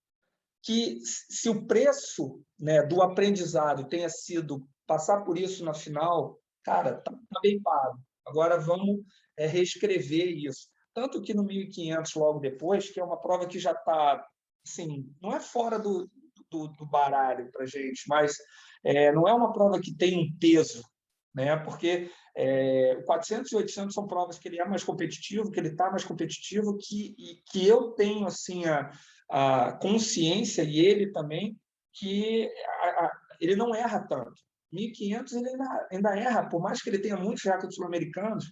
Que se o preço, né, do aprendizado tenha sido passar por isso na final, cara, tá bem pago. Agora vamos reescrever isso. Tanto que no 1500, logo depois, que é uma prova que já está, assim, não é fora do baralho para a gente, mas não é uma prova que tem um peso, né? Porque 400 e 800 são provas que ele é mais competitivo, que ele está mais competitivo, que eu tenho assim a consciência, e ele também, que ele não erra tanto. 1500 ele ainda erra, por mais que ele tenha muitos recordes sul-americanos,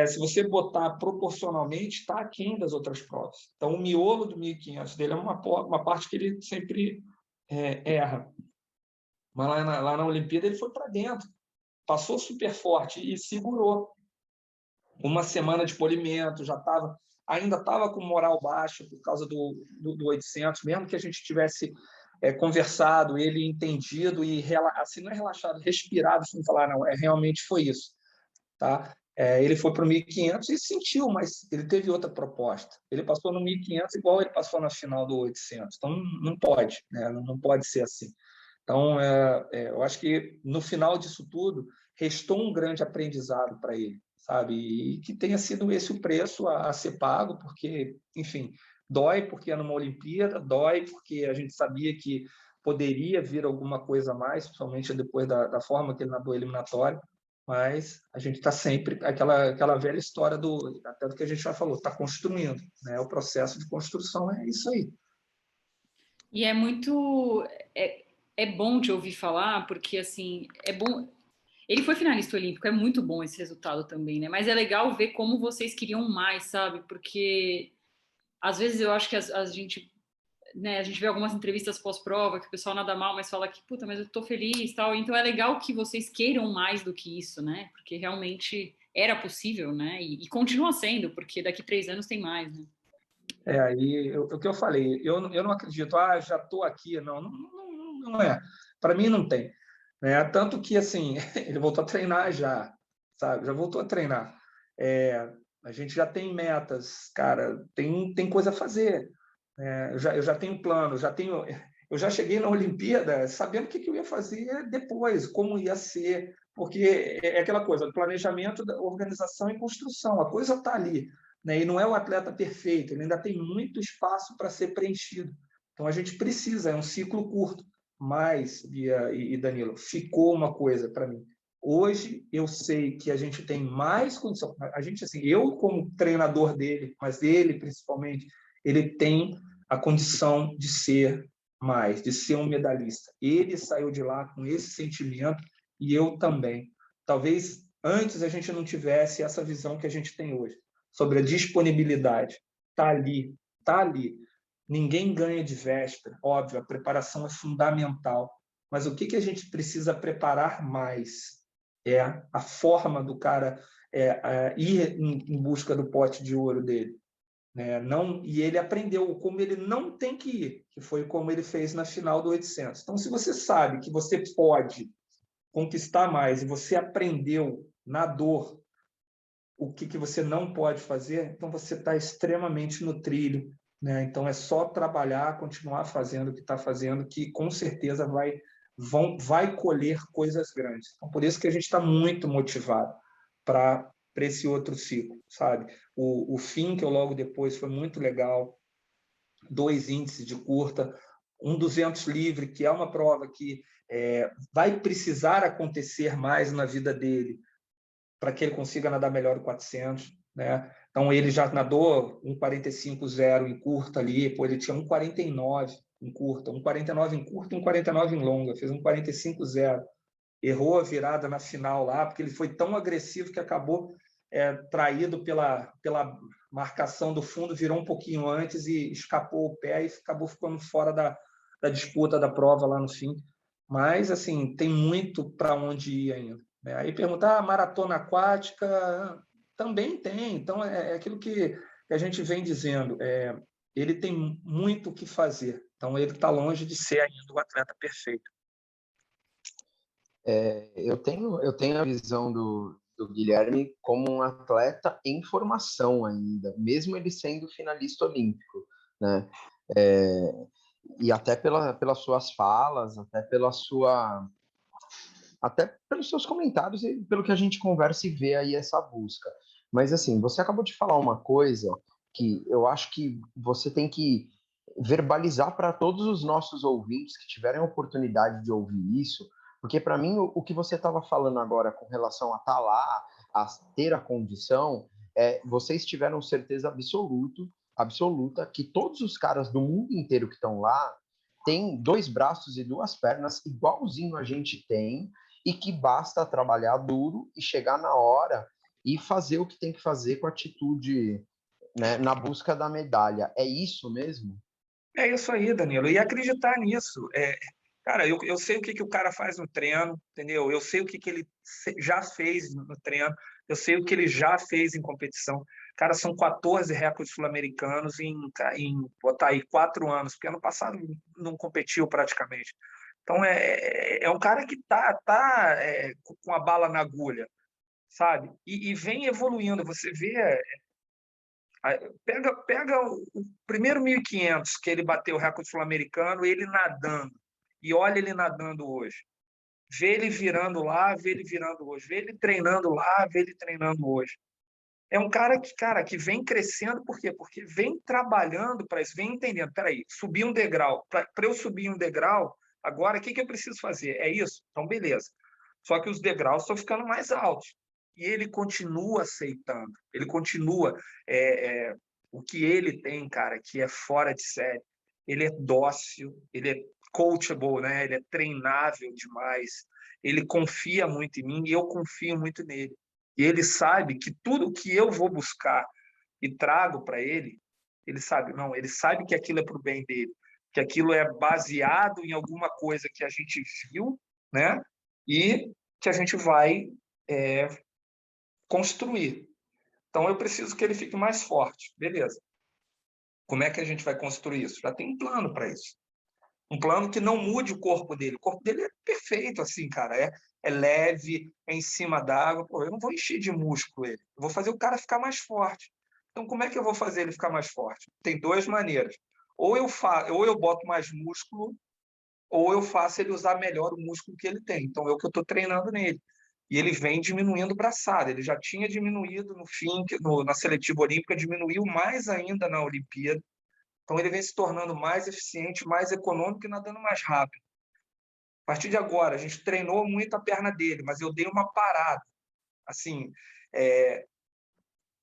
se você botar proporcionalmente, está aquém das outras provas. Então, o miolo do 1500 dele é uma parte que ele sempre erra. Mas lá na Olimpíada ele foi para dentro, passou super forte e segurou. Uma semana de polimento, ainda estava com moral baixa por causa do 800, mesmo que a gente tivesse conversado, ele entendido e, assim, não é relaxado, respirado, sem falar, não, realmente foi isso. Tá? Ele foi para o 1500 e sentiu, mas ele teve outra proposta. Ele passou no 1500 igual ele passou na final do 800. Então, não pode, né? Não pode ser assim. Então, eu acho que no final disso tudo, restou um grande aprendizado para ele, sabe? E que tenha sido esse o preço a ser pago, porque, enfim, dói porque é numa Olimpíada, dói porque a gente sabia que poderia vir alguma coisa a mais, principalmente depois da forma que ele nadou eliminatório, mas a gente está sempre aquela velha história até do que a gente já falou, está construindo, né? O processo de construção é isso aí. E é muito é bom de ouvir falar, porque assim, é bom. Ele foi finalista olímpico, é muito bom esse resultado também, né? Mas é legal ver como vocês queriam mais, sabe? Porque às vezes eu acho que a gente, né, a gente vê algumas entrevistas pós-prova que o pessoal nada mal, mas fala que, puta, mas eu tô feliz, tal. Então é legal que vocês queiram mais do que isso, né? Porque realmente era possível, né? E continua sendo, porque daqui 3 anos tem mais, né? Aí o que eu falei, eu não acredito, já estou aqui, não é. Para mim não tem, né? Tanto que assim ele voltou a treinar já, sabe? Já voltou a treinar. A gente já tem metas, cara, tem coisa a fazer. Eu já tenho plano, eu já cheguei na Olimpíada sabendo o que eu ia fazer depois, como ia ser, porque é aquela coisa, planejamento, organização e construção, a coisa está ali. Né? E não é o atleta perfeito, ele ainda tem muito espaço para ser preenchido. Então, a gente precisa, é um ciclo curto. Mas, Bia e Danilo, ficou uma coisa para mim. Hoje, eu sei que a gente tem mais condição. A gente, assim, eu como treinador dele, mas ele principalmente, ele tem a condição de ser mais, de ser um medalhista. Ele saiu de lá com esse sentimento e eu também. Talvez antes a gente não tivesse essa visão que a gente tem hoje, sobre a disponibilidade. Está ali, está ali. Ninguém ganha de véspera, óbvio, a preparação é fundamental, mas o que a gente precisa preparar mais é a forma do cara ir em busca do pote de ouro dele. Não, e ele aprendeu como ele não tem que ir, que foi como ele fez na final do 800. Então, se você sabe que você pode conquistar mais e você aprendeu na dor o que você não pode fazer, então você está extremamente no trilho. Então, é só trabalhar, continuar fazendo o que está fazendo, que com certeza vai colher coisas grandes. Então, por isso que a gente está muito motivado para esse outro ciclo, sabe? O fim, que eu logo depois, foi muito legal. 2 índices de curta, um 200 livre, que é uma prova que vai precisar acontecer mais na vida dele para que ele consiga nadar melhor o 400. Então, ele já nadou 1,45,0 em curta ali, pô, ele tinha 1,49 em curta, 1,49 em curta e 1,49 em longa, fez 1,45,0. Errou a virada na final lá, porque ele foi tão agressivo que acabou traído pela marcação do fundo, virou um pouquinho antes e escapou o pé e acabou ficando fora da disputa da prova lá no fim. Mas, assim, tem muito para onde ir ainda. Aí perguntar, maratona aquática, também tem. Então, é aquilo que a gente vem dizendo. Ele tem muito o que fazer. Então, ele está longe de ser ainda o atleta perfeito. Eu tenho a visão do Guilherme como um atleta em formação ainda, mesmo ele sendo finalista olímpico, né? E até pelas suas falas, até pelos seus comentários e pelo que a gente conversa e vê aí essa busca. Mas assim, você acabou de falar uma coisa que eu acho que você tem que verbalizar para todos os nossos ouvintes que tiverem a oportunidade de ouvir isso, porque para mim o que você estava falando agora com relação a estar lá, a ter a condição, vocês tiveram certeza absoluta que todos os caras do mundo inteiro que estão lá têm 2 braços e 2 pernas igualzinho a gente tem, e que basta trabalhar duro e chegar na hora e fazer o que tem que fazer com atitude, né, na busca da medalha. É isso mesmo? É isso aí, Danilo. E acreditar nisso. Cara, eu sei o que o cara faz no treino, entendeu? Eu sei o que ele já fez no treino, eu sei o que ele já fez em competição. Cara, são 14 recordes sul-americanos em botar aí 4 anos, porque ano passado não competiu praticamente. Então, é um cara que tá com a bala na agulha, sabe? E vem evoluindo. Você vê... Pega o primeiro 1.500 que ele bateu o recorde sul-americano, ele nadando. E olha ele nadando hoje. Vê ele virando lá, vê ele virando hoje. Vê ele treinando lá, vê ele treinando hoje. É um cara que vem crescendo, por quê? Porque vem trabalhando para isso, vem entendendo. Peraí, subir um degrau. Para eu subir um degrau, agora o que eu preciso fazer? É isso? Então, beleza. Só que os degraus estão ficando mais altos. E ele continua aceitando. Ele continua. O que ele tem, cara, que é fora de série. Ele é dócil, ele é coachable, né? Ele é treinável demais. Ele confia muito em mim e eu confio muito nele. E ele sabe que tudo que eu vou buscar e trago para ele, ele sabe, não, ele sabe que aquilo é para o bem dele, que aquilo é baseado em alguma coisa que a gente viu, né? E que a gente vai construir. Então, eu preciso que ele fique mais forte. Beleza. Como é que a gente vai construir isso? Já tem um plano para isso. Um plano que não mude o corpo dele. O corpo dele é perfeito, assim, cara. É leve, é em cima d'água. Eu não vou encher de músculo ele. Eu vou fazer o cara ficar mais forte. Então, como é que eu vou fazer ele ficar mais forte? Tem 2 maneiras. Ou eu boto mais músculo, ou eu faço ele usar melhor o músculo que ele tem. Então, é o que eu estou treinando nele. E ele vem diminuindo braçada. Ele já tinha diminuído no fim, na seletiva olímpica, diminuiu mais ainda na Olimpíada. Então, ele vem se tornando mais eficiente, mais econômico e nadando mais rápido. A partir de agora, a gente treinou muito a perna dele, mas eu dei uma parada. Assim,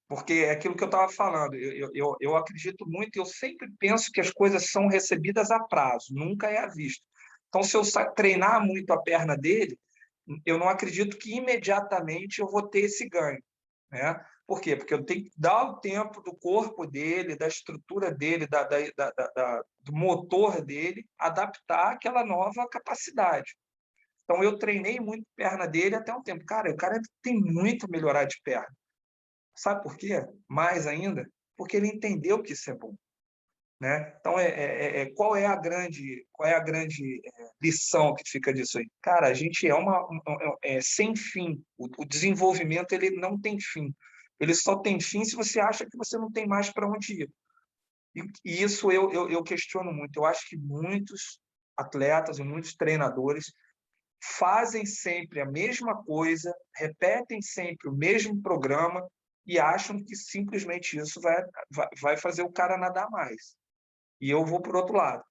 porque é aquilo que eu estava falando. Eu acredito muito, eu sempre penso que as coisas são recebidas a prazo, nunca é à vista. Então, se eu treinar muito a perna dele, eu não acredito que imediatamente eu vou ter esse ganho, né? Por quê? Porque eu tenho que dar o tempo do corpo dele, da estrutura dele, do motor dele, adaptar àquela nova capacidade. Então, eu treinei muito perna dele até um tempo. Cara, o cara tem muito a melhorar de perna. Sabe por quê? Mais ainda, porque ele entendeu que isso é bom, né? Então, qual é a grande lição que fica disso aí? Cara, a gente sem fim. O desenvolvimento ele não tem fim. Ele só tem fim se você acha que você não tem mais para onde ir. E isso eu questiono muito. Eu acho que muitos atletas e muitos treinadores fazem sempre a mesma coisa, repetem sempre o mesmo programa e acham que simplesmente isso vai fazer o cara nadar mais. E eu vou por outro lado.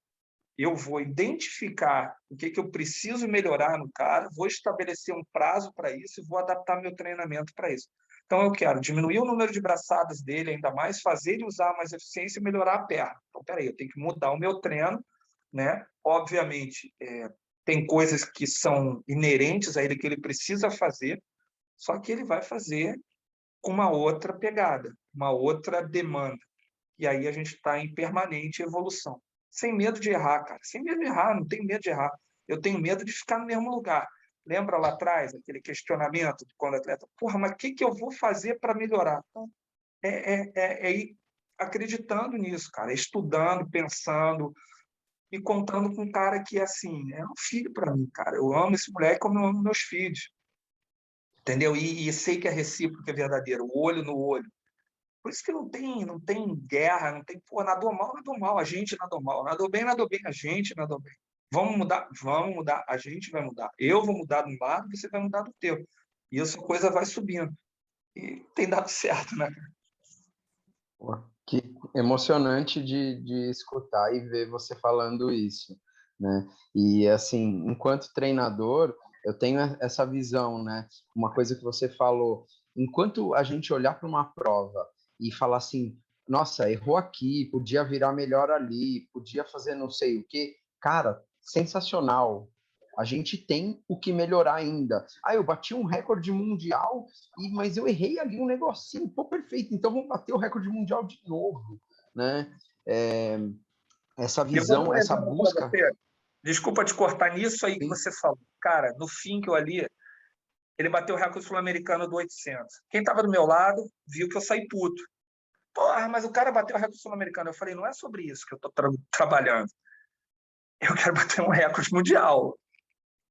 Eu vou identificar o que eu preciso melhorar no cara, vou estabelecer um prazo para isso e vou adaptar meu treinamento para isso. Então, eu quero diminuir o número de braçadas dele ainda mais, fazer ele usar mais eficiência e melhorar a perna. Então, peraí, eu tenho que mudar o meu treino, né? Obviamente, tem coisas que são inerentes a ele que ele precisa fazer, só que ele vai fazer com uma outra pegada, uma outra demanda. E aí a gente está em permanente evolução. Sem medo de errar, cara. Sem medo de errar, não tenho medo de errar. Eu tenho medo de ficar no mesmo lugar. Lembra lá atrás, aquele questionamento de quando o atleta, porra, mas o que eu vou fazer para melhorar? Então, ir acreditando nisso, cara, estudando, pensando e contando com um cara que, assim, é um filho para mim, cara. Eu amo esse moleque como eu amo meus filhos. Entendeu? E sei que a recíproca é verdadeira, o olho no olho. Por isso que não tem guerra, não tem, pô, nadou mal, a gente nadou mal, nadou bem, a gente nadou bem. Vamos mudar, a gente vai mudar. Eu vou mudar do lado, você vai mudar do teu. E essa coisa vai subindo. E tem dado certo, né? Pô, que emocionante de escutar e ver você falando isso, né? E, assim, enquanto treinador, eu tenho essa visão, né? Uma coisa que você falou, enquanto a gente olhar para uma prova e falar assim, nossa, errou aqui, podia virar melhor ali, podia fazer não sei o quê, cara, sensacional. A gente tem o que melhorar ainda. Ah, eu bati um recorde mundial, mas eu errei ali um negocinho, pô, perfeito, então vamos bater o recorde mundial de novo, né? Essa Eu vou dar visão, um essa exemplo para busca. você. Desculpa te cortar nisso aí que Sim, você falou. Cara, no fim que eu ali, ele bateu o recorde sul-americano do 800. Quem estava do meu lado viu que eu saí puto. Porra, mas o cara bateu o recorde sul-americano. Eu falei, não é sobre isso que eu estou trabalhando. Eu quero bater um recorde mundial.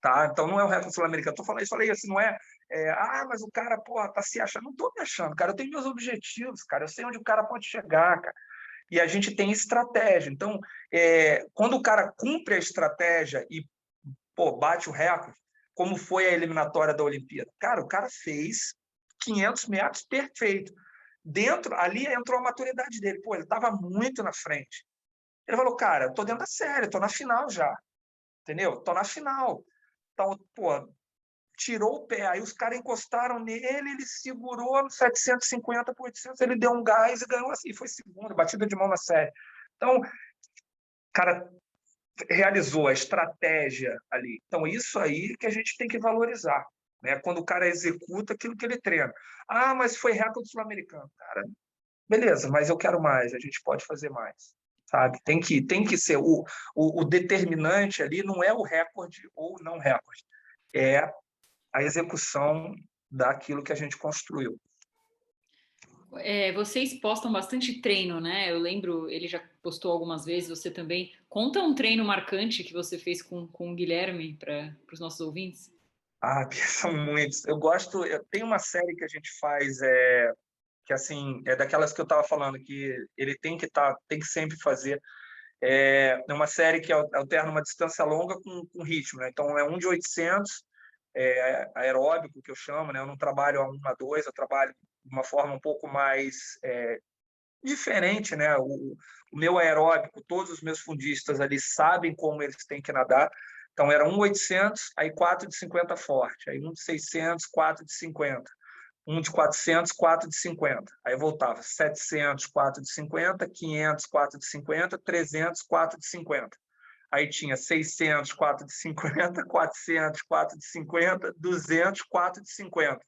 Tá? Então não é o recorde sul-americano. Falei assim, não mas o cara, porra, tá se achando. Não tô me achando, cara. Eu tenho meus objetivos, cara. Eu sei onde o cara pode chegar, cara. E a gente tem estratégia. Então, quando o cara cumpre a estratégia e, pô, bate o recorde, como foi a eliminatória da Olimpíada? Cara, o cara fez 500 metros perfeito. Ali entrou a maturidade dele. Pô, ele estava muito na frente. Ele falou, cara, eu tô dentro da série, tô na final já. Entendeu? Tô na final. Então, pô, tirou o pé. Aí os caras encostaram nele, ele segurou no 750 por 800, ele deu um gás e ganhou assim. Foi segundo, batida de mão na série. Então, cara, realizou a estratégia ali. Então, isso aí que a gente tem que valorizar, né? Quando o cara executa aquilo que ele treina. Ah, mas foi recorde sul-americano. Cara, beleza, mas eu quero mais, a gente pode fazer mais. Sabe? Tem que ser o determinante ali, não é o recorde ou não recorde, é a execução daquilo que a gente construiu. Vocês postam bastante treino, né? Eu lembro, ele já postou algumas vezes, você também. Conta um treino marcante que você fez com o Guilherme para os nossos ouvintes. São muitos. Tem uma série que a gente faz, que assim, é daquelas que eu estava falando, que ele tem que sempre fazer. É uma série que alterna uma distância longa com ritmo, né? Então, é um de 800, aeróbico, que eu chamo, né? Eu não trabalho a 1 a 2, eu trabalho de uma forma um pouco mais diferente, né? O meu aeróbico, todos os meus fundistas ali sabem como eles têm que nadar. Então, era 1,800, aí 4 de 50 forte, aí 1 de 600, 4 de 50. 1 de 400, 4 de 50. Aí eu voltava 700, 4 de 50, 500, 4 de 50, 300, 4 de 50. Aí tinha 600, 4 de 50, 400, 4 de 50, 200, 4 de 50.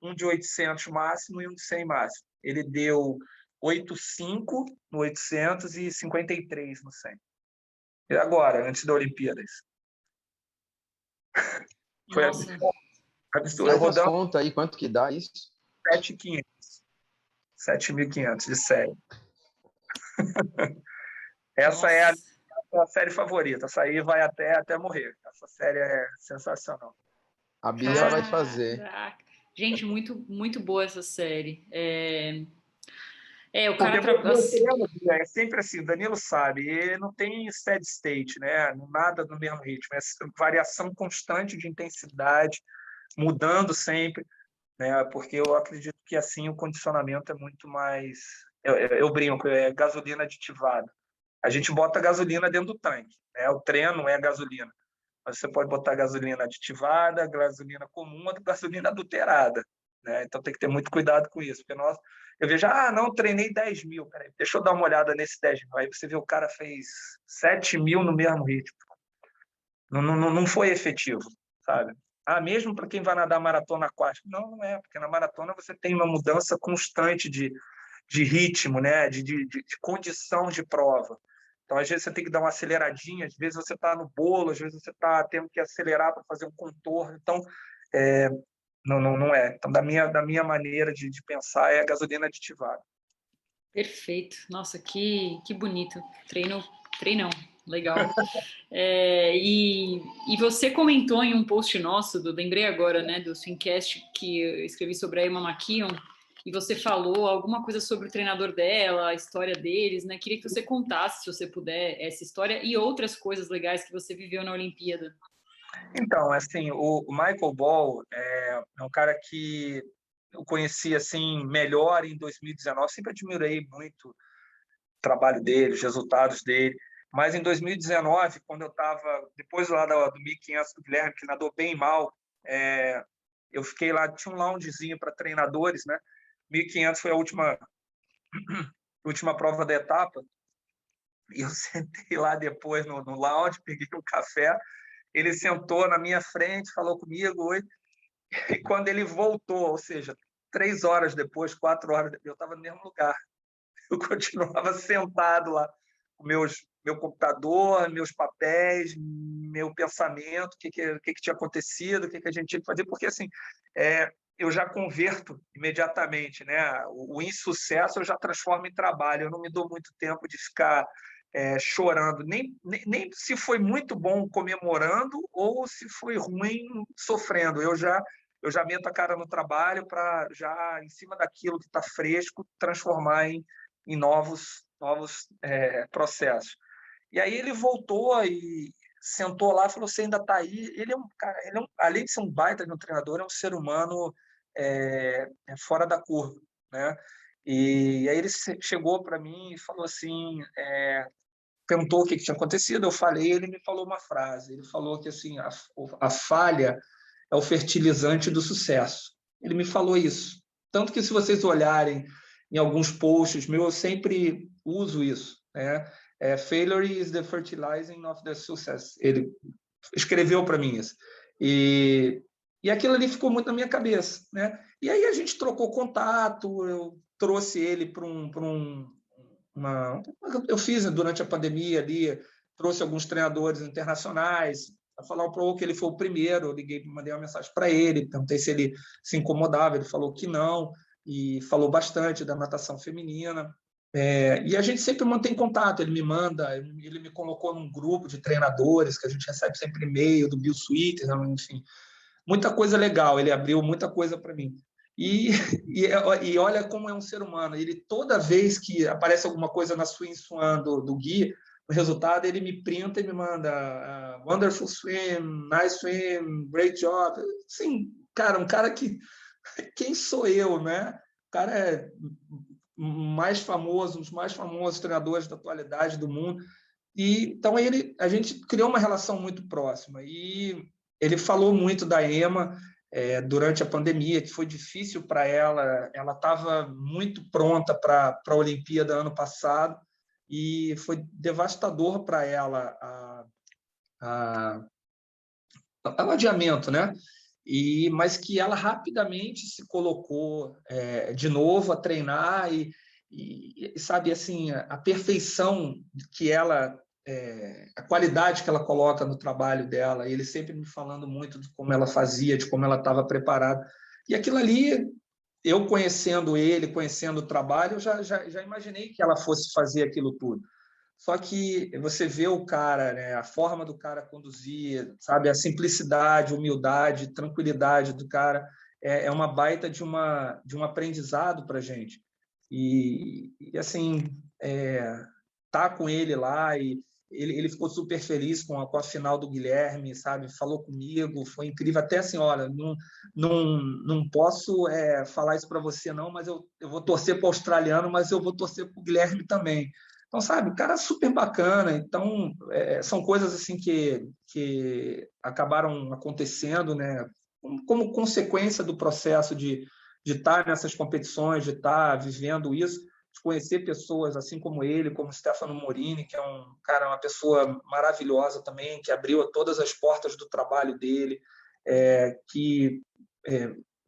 Um de 800 máximo e um de 100 máximo. Ele deu 8,5 no 800 e 53 no 100. E agora, antes da Olimpíada? Foi Nossa. absurdo. Faz as Rodando contas aí, quanto que dá isso? 7.500. 7.500 de série. Essa é a série favorita. Essa aí vai até morrer. Essa série é sensacional. A Bia vai fazer. Caraca. Gente, muito, muito boa essa série. O Porque cara é sempre assim, o Danilo sabe, e não tem steady state, né? Nada no mesmo ritmo, é variação constante de intensidade, mudando sempre, né? Porque eu acredito que assim o condicionamento é muito mais, eu brinco, é gasolina aditivada. A gente bota gasolina dentro do tanque, né? O treino é gasolina, mas você pode botar gasolina aditivada, gasolina comum ou gasolina adulterada, né? Então tem que ter muito cuidado com isso, porque eu vejo, não, treinei 10 mil, peraí, deixa eu dar uma olhada nesse 10 mil. Aí você vê o cara fez 7 mil no mesmo ritmo. Não foi efetivo, sabe? Mesmo para quem vai nadar maratona aquática. Não é, porque na maratona você tem uma mudança constante de ritmo, né? de condição de prova. Então, às vezes, você tem que dar uma aceleradinha, às vezes você está no bolo, às vezes você está tendo que acelerar para fazer um contorno. Então, não é. Então, da minha maneira de pensar, é a gasolina aditivada. Perfeito. Nossa, que bonito. Treinão. Legal. E você comentou em um post nosso, lembrei agora, né, do Swincast, que eu escrevi sobre a Emma McKeon, e você falou alguma coisa sobre o treinador dela, a história deles, né? Queria que você contasse, se você puder, essa história e outras coisas legais que você viveu na Olimpíada. Então, assim, o Michael Ball é um cara que eu conheci assim melhor em 2019. Sempre admirei muito o trabalho dele, os resultados dele. Mas em 2019, quando eu estava depois lá do 1.500 do Guilherme, que nadou bem mal, eu fiquei lá, tinha um loungezinho para treinadores, né? 1.500 foi a última prova da etapa. E eu sentei lá depois no lounge, peguei um café. Ele sentou na minha frente, falou comigo, oi. E quando ele voltou, ou seja, 3 horas depois, 4 horas depois, eu estava no mesmo lugar. Eu continuava sentado lá, com meu computador, meus papéis, meu pensamento, o que tinha acontecido, o que a gente tinha que fazer, porque assim, eu já converto imediatamente, né? O insucesso eu já transformo em trabalho, eu não me dou muito tempo de ficar chorando, nem se foi muito bom comemorando ou se foi ruim sofrendo. Eu já meto a cara no trabalho para já, em cima daquilo que está fresco, transformar em novos processos. E aí ele voltou e sentou lá e falou: você ainda está aí? Ele é um cara, além de ser um baita de um treinador, é um ser humano fora da curva, né? E aí ele chegou para mim e falou assim, perguntou o que tinha acontecido, eu falei, ele me falou uma frase, ele falou que assim, a falha é o fertilizante do sucesso. Ele me falou isso. Tanto que se vocês olharem em alguns posts meus, eu sempre uso isso, né? Failure is the fertilizing of the success. Ele escreveu para mim isso. E aquilo ali ficou muito na minha cabeça, né? E aí a gente trocou contato, eu trouxe ele para eu fiz durante a pandemia ali, trouxe alguns treinadores internacionais, falou que ele foi o primeiro, eu liguei, mandei uma mensagem para ele, perguntei se ele se incomodava, ele falou que não, e falou bastante da natação feminina. E a gente sempre mantém contato, ele me colocou num grupo de treinadores, que a gente recebe sempre e-mail do Bill Sweeter, enfim, muita coisa legal, ele abriu muita coisa para mim. E olha como é um ser humano. Ele, toda vez que aparece alguma coisa na swim swan do Gui, o resultado, ele me printa e me manda wonderful swim, nice swim, great job. Sim, cara, um cara que... Quem sou eu, né? O cara é mais famoso, um dos mais famosos treinadores da atualidade do mundo. E então a gente criou uma relação muito próxima. E ele falou muito da Emma durante a pandemia, que foi difícil para ela. Ela estava muito pronta para a Olimpíada ano passado e foi devastador para ela o adiamento, né? Mas que ela rapidamente se colocou de novo a treinar e sabe assim a perfeição que ela a qualidade que ela coloca no trabalho dela. Ele sempre me falando muito de como ela fazia, de como ela estava preparada. E aquilo ali, eu conhecendo ele, conhecendo o trabalho, eu já imaginei que ela fosse fazer aquilo tudo. Só que você vê o cara, né, a forma do cara conduzir, sabe, a simplicidade, humildade, tranquilidade do cara é uma baita de um aprendizado para a gente. Assim, tá com ele lá e ele ficou super feliz com a final do Guilherme, sabe? Falou comigo, foi incrível. Até assim, olha, não posso falar isso para você não, mas eu vou torcer para o australiano, mas eu vou torcer para o Guilherme também. Então, sabe, o cara é super bacana. Então, são coisas assim que acabaram acontecendo, né? Como consequência do processo de estar nessas competições, de estar vivendo isso, de conhecer pessoas assim como ele, como o Stefano Morini, que é uma pessoa maravilhosa também, que abriu todas as portas do trabalho dele, que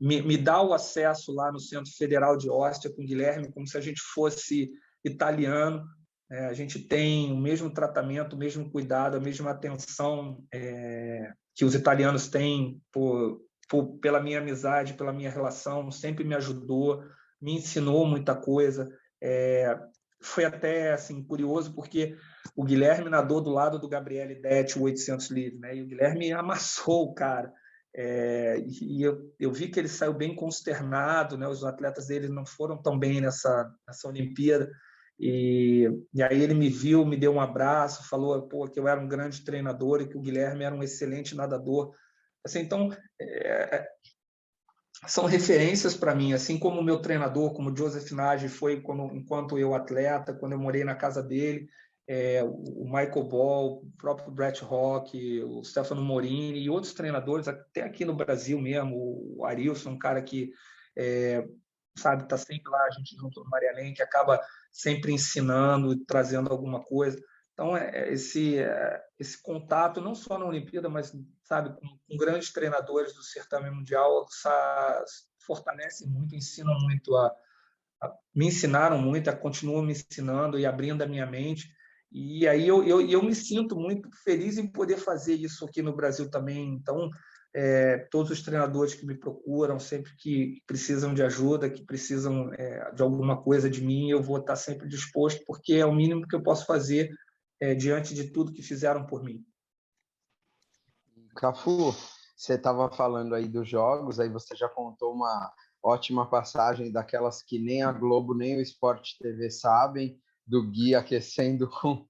me dá o acesso lá no Centro Federal de Ostia com o Guilherme, como se a gente fosse italiano. A gente tem o mesmo tratamento, o mesmo cuidado, a mesma atenção que os italianos têm pela minha amizade, pela minha relação, sempre me ajudou, me ensinou muita coisa. Foi até assim, curioso, porque o Guilherme nadou do lado do Gabriele Detti, o 800 livre, né? E o Guilherme amassou o cara. E eu vi que ele saiu bem consternado, né? Os atletas dele não foram tão bem nessa Olimpíada. E aí ele me viu, me deu um abraço, falou que eu era um grande treinador e que o Guilherme era um excelente nadador. Assim, então, são referências para mim, assim como o meu treinador, como o Joseph Nagy foi enquanto eu atleta, quando eu morei na casa dele, o Michael Ball, o próprio Brett Rock, o Stefano Morini e outros treinadores, até aqui no Brasil mesmo, o Arilson, um cara que sabe, está sempre lá, a gente junto no Marialém, que acaba sempre ensinando, trazendo alguma coisa. Então, esse contato, não só na Olimpíada, mas, sabe, com grandes treinadores do certame mundial, fortalece muito, ensinam muito, me ensinaram muito, continuam me ensinando e abrindo a minha mente. E aí eu me sinto muito feliz em poder fazer isso aqui no Brasil também. Então, todos os treinadores que me procuram, sempre que precisam de ajuda, que precisam de alguma coisa de mim, eu vou estar sempre disposto, porque é o mínimo que eu posso fazer diante de tudo que fizeram por mim. Cafu, você estava falando aí dos jogos, aí você já contou uma ótima passagem daquelas que nem a Globo nem o Sport TV sabem, do Gui aquecendo com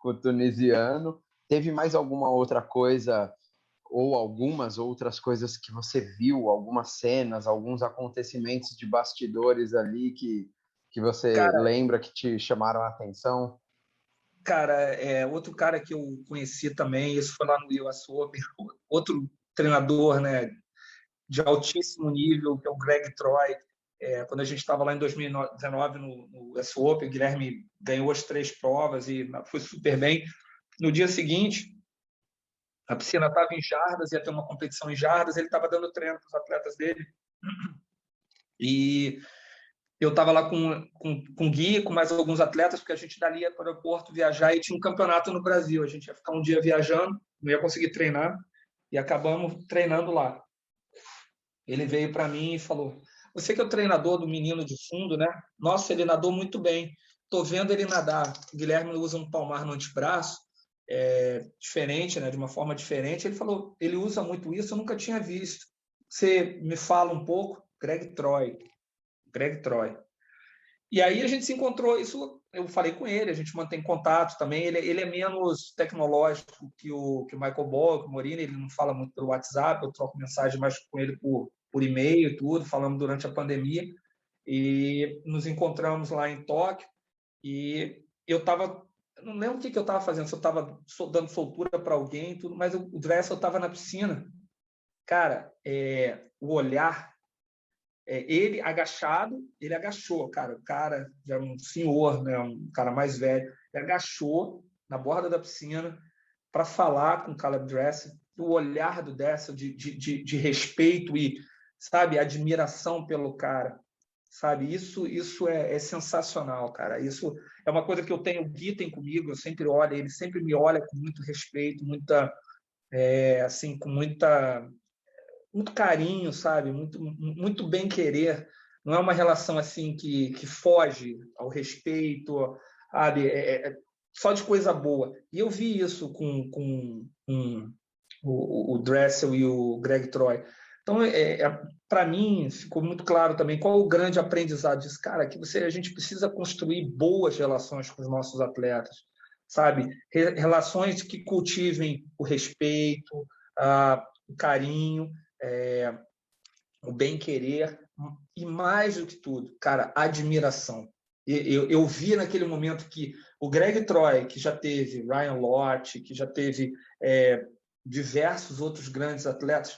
o tunisiano. Teve mais alguma outra coisa ou algumas outras coisas que você viu, algumas cenas, alguns acontecimentos de bastidores ali que você lembra que te chamaram a atenção? Cara, outro cara que eu conheci também, isso foi lá no US Open, outro treinador, né, de altíssimo nível, que é o Greg Troy. Quando a gente estava lá em 2019 no US Open, o Guilherme ganhou as 3 provas e foi super bem. No dia seguinte, a piscina estava em jardas, ia ter uma competição em jardas, ele estava dando treino para os atletas dele. E eu estava lá com o Gui, com mais alguns atletas, porque a gente dali ia para o aeroporto viajar e tinha um campeonato no Brasil. A gente ia ficar um dia viajando, não ia conseguir treinar, e acabamos treinando lá. Ele veio para mim e falou: você que é o treinador do menino de fundo, né? Nossa, ele nadou muito bem. Estou vendo ele nadar. O Guilherme usa um palmar no antebraço, diferente, né? De uma forma diferente. Ele falou: ele usa muito isso, eu nunca tinha visto. Você me fala um pouco? Greg Troy. E aí a gente se encontrou, isso eu falei com ele, a gente mantém contato também. Ele é menos tecnológico que o Michael Ball, que o Morini, ele não fala muito pelo WhatsApp, eu troco mensagem mais com ele por e-mail e tudo, falamos durante a pandemia. E nos encontramos lá em Tóquio e eu não lembro o que eu estava fazendo, se eu estava dando soltura para alguém e tudo, mas o Dressel estava na piscina. Cara, o olhar ele agachado, ele agachou, cara. O cara já era um senhor, né? Um cara mais velho. Ele agachou na borda da piscina para falar com o Caleb Dressel. O olhar do Dressel de respeito e, sabe, admiração pelo cara. Sabe, isso é sensacional, cara. Isso é uma coisa que eu tenho, o Gui tem comigo, eu sempre olho, ele sempre me olha com muito respeito, assim, com muito carinho, sabe? Muito bem querer. Não é uma relação assim que foge ao respeito, sabe? Só de coisa boa. E eu vi isso com o Dressel e o Greg Troy. Então, para mim, ficou muito claro também qual o grande aprendizado disso. Cara, que a gente precisa construir boas relações com os nossos atletas, sabe? Relações que cultivem o respeito, o carinho, o bem-querer e, mais do que tudo, cara, admiração. Eu vi naquele momento que o Greg Troy, que já teve Ryan Lott, que já teve diversos outros grandes atletas,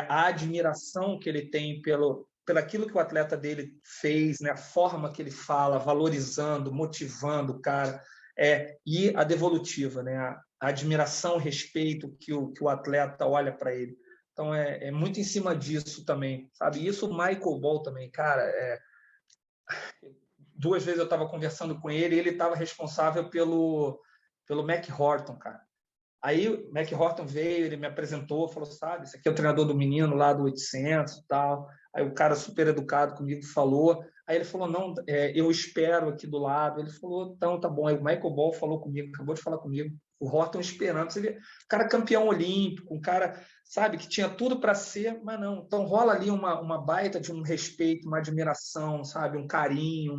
a admiração que ele tem pelo aquilo que o atleta dele fez, né? A forma que ele fala, valorizando, motivando o cara, e a devolutiva, né? A admiração, respeito que o atleta olha para ele. Então, é muito em cima disso também, sabe? Isso o Michael Ball também, cara. 2 vezes eu estava conversando com ele e ele estava responsável pelo Mac Horton, cara. Aí o Mac Horton veio, ele me apresentou, falou, sabe, esse aqui é o treinador do menino lá do 800 e tal. Aí o cara super educado comigo falou. Aí ele falou, não, eu espero aqui do lado. Ele falou, então, tá bom. Aí o Michael Ball falou comigo, acabou de falar comigo. O Horton esperando. Você vê, o cara campeão olímpico, um cara, sabe, que tinha tudo para ser, mas não. Então rola ali uma baita de um respeito, uma admiração, sabe, um carinho,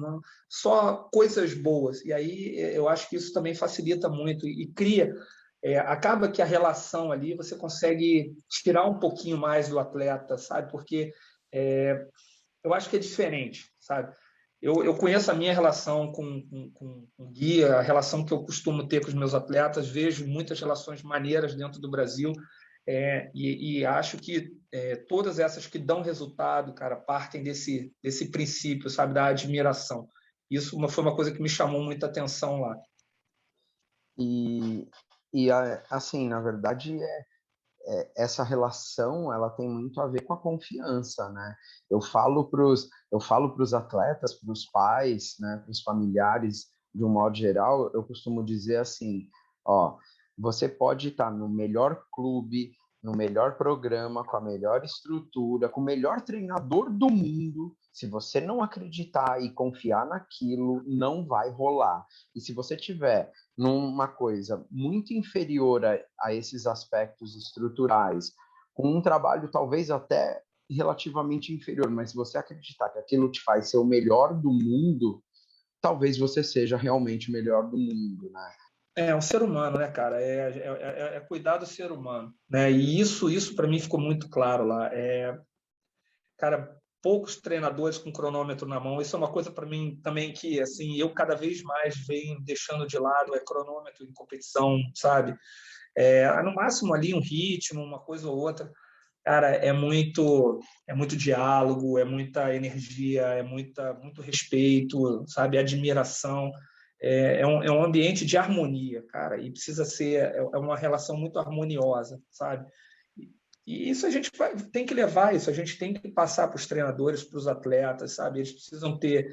só coisas boas. E aí eu acho que isso também facilita muito e cria. Acaba que a relação ali você consegue tirar um pouquinho mais do atleta, sabe? Porque eu acho que é diferente, sabe? Eu conheço a minha relação com o Gui, a relação que eu costumo ter com os meus atletas, vejo muitas relações maneiras dentro do Brasil, e acho que todas essas que dão resultado, cara, partem desse princípio, sabe, da admiração. Isso foi uma coisa que me chamou muita atenção lá. Assim, na verdade, essa relação ela tem muito a ver com a confiança, né? Eu falo para os atletas, para os pais, né, para os familiares, de um modo geral, eu costumo dizer assim, ó, você pode estar no melhor clube, no melhor programa, com a melhor estrutura, com o melhor treinador do mundo, se você não acreditar e confiar naquilo, não vai rolar. E se você tiver numa coisa muito inferior a esses aspectos estruturais, com um trabalho talvez até relativamente inferior, mas se você acreditar que aquilo te faz ser o melhor do mundo, talvez você seja realmente o melhor do mundo, né? É um ser humano, né, cara? É cuidar do ser humano, né? E isso para mim ficou muito claro lá. Cara, poucos treinadores com cronômetro na mão. Isso é uma coisa para mim também que, assim, eu cada vez mais venho deixando de lado cronômetro em competição, sabe? No máximo ali um ritmo, uma coisa ou outra. Cara, é muito diálogo, é muita energia, muito respeito, sabe? Admiração. É um ambiente de harmonia, cara, e precisa ser uma relação muito harmoniosa, sabe? E isso a gente tem que levar isso, a gente tem que passar para os treinadores, para os atletas, sabe? Eles precisam ter,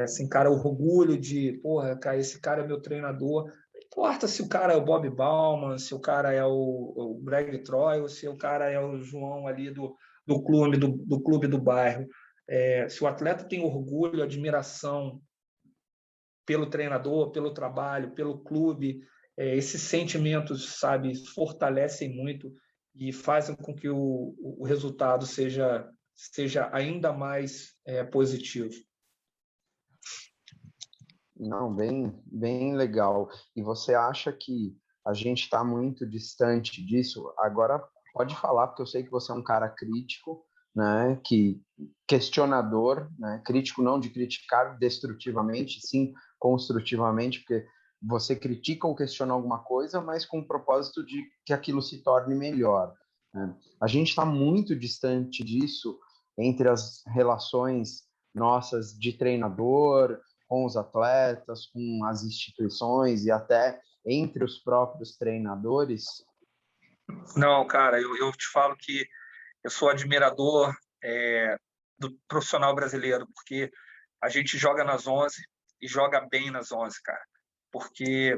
assim, cara, o orgulho de, porra, cara, esse cara é meu treinador. Não importa se o cara é o Bob Bauman, se o cara é o Greg Troy, ou se o cara é o João ali do clube do bairro. Se o atleta tem orgulho, admiração pelo treinador, pelo trabalho, pelo clube, esses sentimentos, sabe, fortalecem muito e fazem com que o resultado seja ainda mais positivo. Não, bem legal. E você acha que a gente está muito distante disso? Agora pode falar, porque eu sei que você é um cara crítico, né? Que questionador, né? Crítico não de criticar destrutivamente, sim construtivamente, porque você critica ou questiona alguma coisa, mas com o propósito de que aquilo se torne melhor, né? A gente está muito distante disso entre as relações nossas de treinador, com os atletas, com as instituições e até entre os próprios treinadores? Não, cara, eu te falo que eu sou admirador do profissional brasileiro, porque a gente joga nas 11 e joga bem nas 11, cara. Porque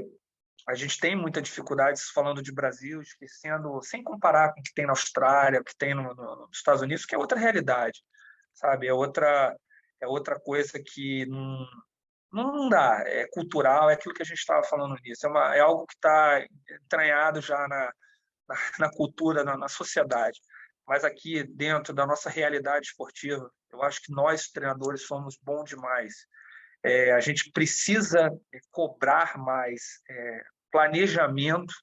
a gente tem muita dificuldade, falando de Brasil, esquecendo, sem comparar com o que tem na Austrália, o que tem nos Estados Unidos, que é outra realidade, sabe? É outra coisa que não dá, é cultural, é aquilo que a gente estava falando nisso, é algo que está entranhado já na cultura, na sociedade. Mas aqui, dentro da nossa realidade esportiva, eu acho que nós, treinadores, somos bons demais. A gente precisa cobrar mais planejamento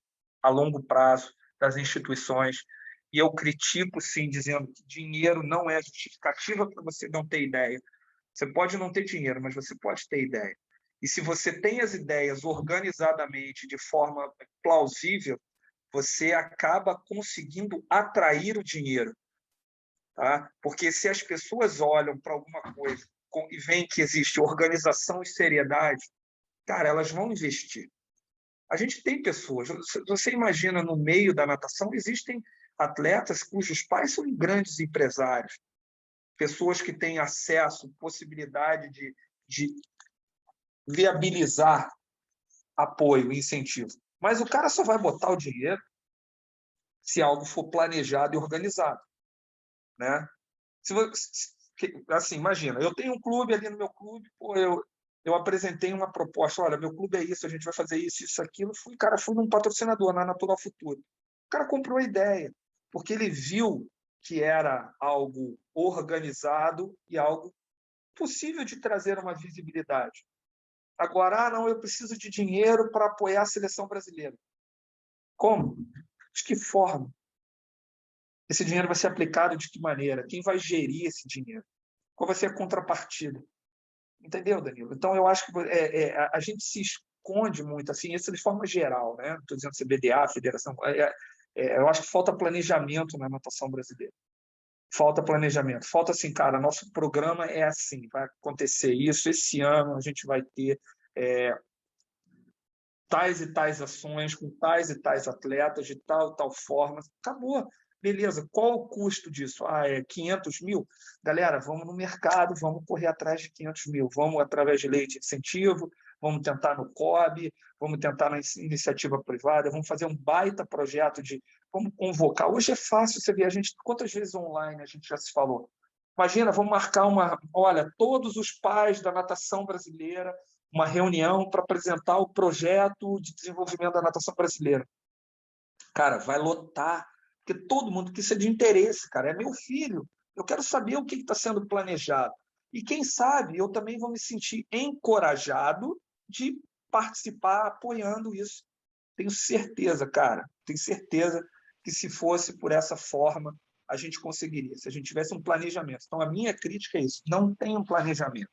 a longo prazo das instituições. E eu critico, sim, dizendo que dinheiro não é justificativa para você não ter ideia. Você pode não ter dinheiro, mas você pode ter ideia. E se você tem as ideias organizadamente, de forma plausível, você acaba conseguindo atrair o dinheiro. Tá? Porque se as pessoas olham para alguma coisa e veem que existe organização e seriedade, cara, elas vão investir. A gente tem pessoas, você imagina, no meio da natação, existem atletas cujos pais são grandes empresários, pessoas que têm acesso, possibilidade de viabilizar apoio, incentivo. Mas o cara só vai botar o dinheiro se algo for planejado e organizado, né? Assim, imagina, eu tenho um clube ali no meu clube, pô, eu apresentei uma proposta, olha, meu clube é isso, a gente vai fazer isso, aquilo. O cara foi num patrocinador, na Natural Futuro. O cara comprou a ideia, porque ele viu que era algo organizado e algo possível de trazer uma visibilidade. Agora, não, eu preciso de dinheiro para apoiar a seleção brasileira. Como? De que forma? Esse dinheiro vai ser aplicado de que maneira? Quem vai gerir esse dinheiro? Qual vai ser a contrapartida? Entendeu, Danilo? Então, eu acho que a gente se esconde muito, assim, isso de forma geral, né? Não estou dizendo CBDA, federação. Eu acho que falta planejamento na natação brasileira. Falta planejamento. Falta assim, cara, nosso programa é assim, vai acontecer isso, esse ano a gente vai ter tais e tais ações, com tais e tais atletas, de tal e tal forma. Acabou. Beleza, qual o custo disso? É 500 mil? Galera, vamos no mercado, vamos correr atrás de 500 mil. Vamos através de lei de incentivo, vamos tentar no COB, vamos tentar na iniciativa privada, vamos fazer um baita projeto vamos convocar. Hoje é fácil você ver, quantas vezes online a gente já se falou. Imagina, vamos marcar olha, todos os pais da natação brasileira, uma reunião para apresentar o projeto de desenvolvimento da natação brasileira. Cara, vai lotar, porque todo mundo, que isso é de interesse, cara, é meu filho, eu quero saber o que está sendo planejado. E quem sabe eu também vou me sentir encorajado de participar apoiando isso. Tenho certeza, cara, tenho certeza que se fosse por essa forma, a gente conseguiria, se a gente tivesse um planejamento. Então, a minha crítica é isso, não tem um planejamento.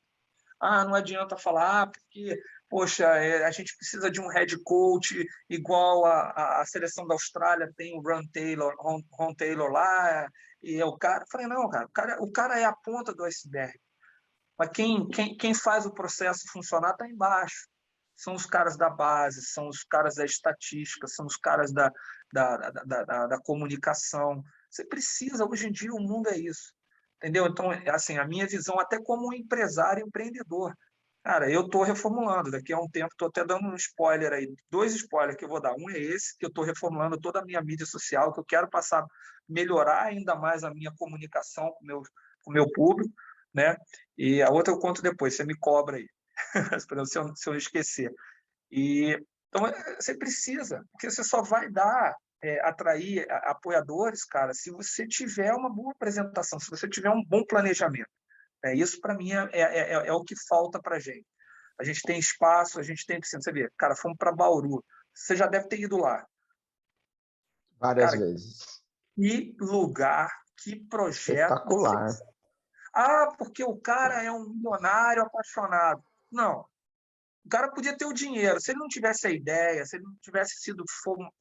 Não adianta falar, porque, poxa, a gente precisa de um head coach igual a seleção da Austrália tem o Ron Taylor lá, e é o cara. Eu falei, não, cara, o cara é a ponta do iceberg. Mas quem faz o processo funcionar está embaixo. São os caras da base, são os caras da estatística, são os caras da comunicação. Você precisa, hoje em dia, o mundo é isso. Entendeu? Então, assim, a minha visão, até como um empresário empreendedor. Cara, eu estou reformulando. Daqui a um tempo, estou até dando um spoiler aí, 2 spoilers que eu vou dar. Um é esse, que eu estou reformulando toda a minha mídia social, que eu quero melhorar ainda mais a minha comunicação com o meu público, né? E a outra eu conto depois, você me cobra aí, se eu não esquecer. Então, você precisa, porque você só vai atrair apoiadores, cara, se você tiver uma boa apresentação, se você tiver um bom planejamento. Isso, para mim, é o que falta para a gente. A gente tem espaço, a gente tem... Você vê, cara, fomos para Bauru. Você já deve ter ido lá. Várias vezes. Que lugar, que projeto. Espetacular. Porque o cara é um milionário apaixonado. Não. O cara podia ter o dinheiro. Se ele não tivesse a ideia, se ele não tivesse sido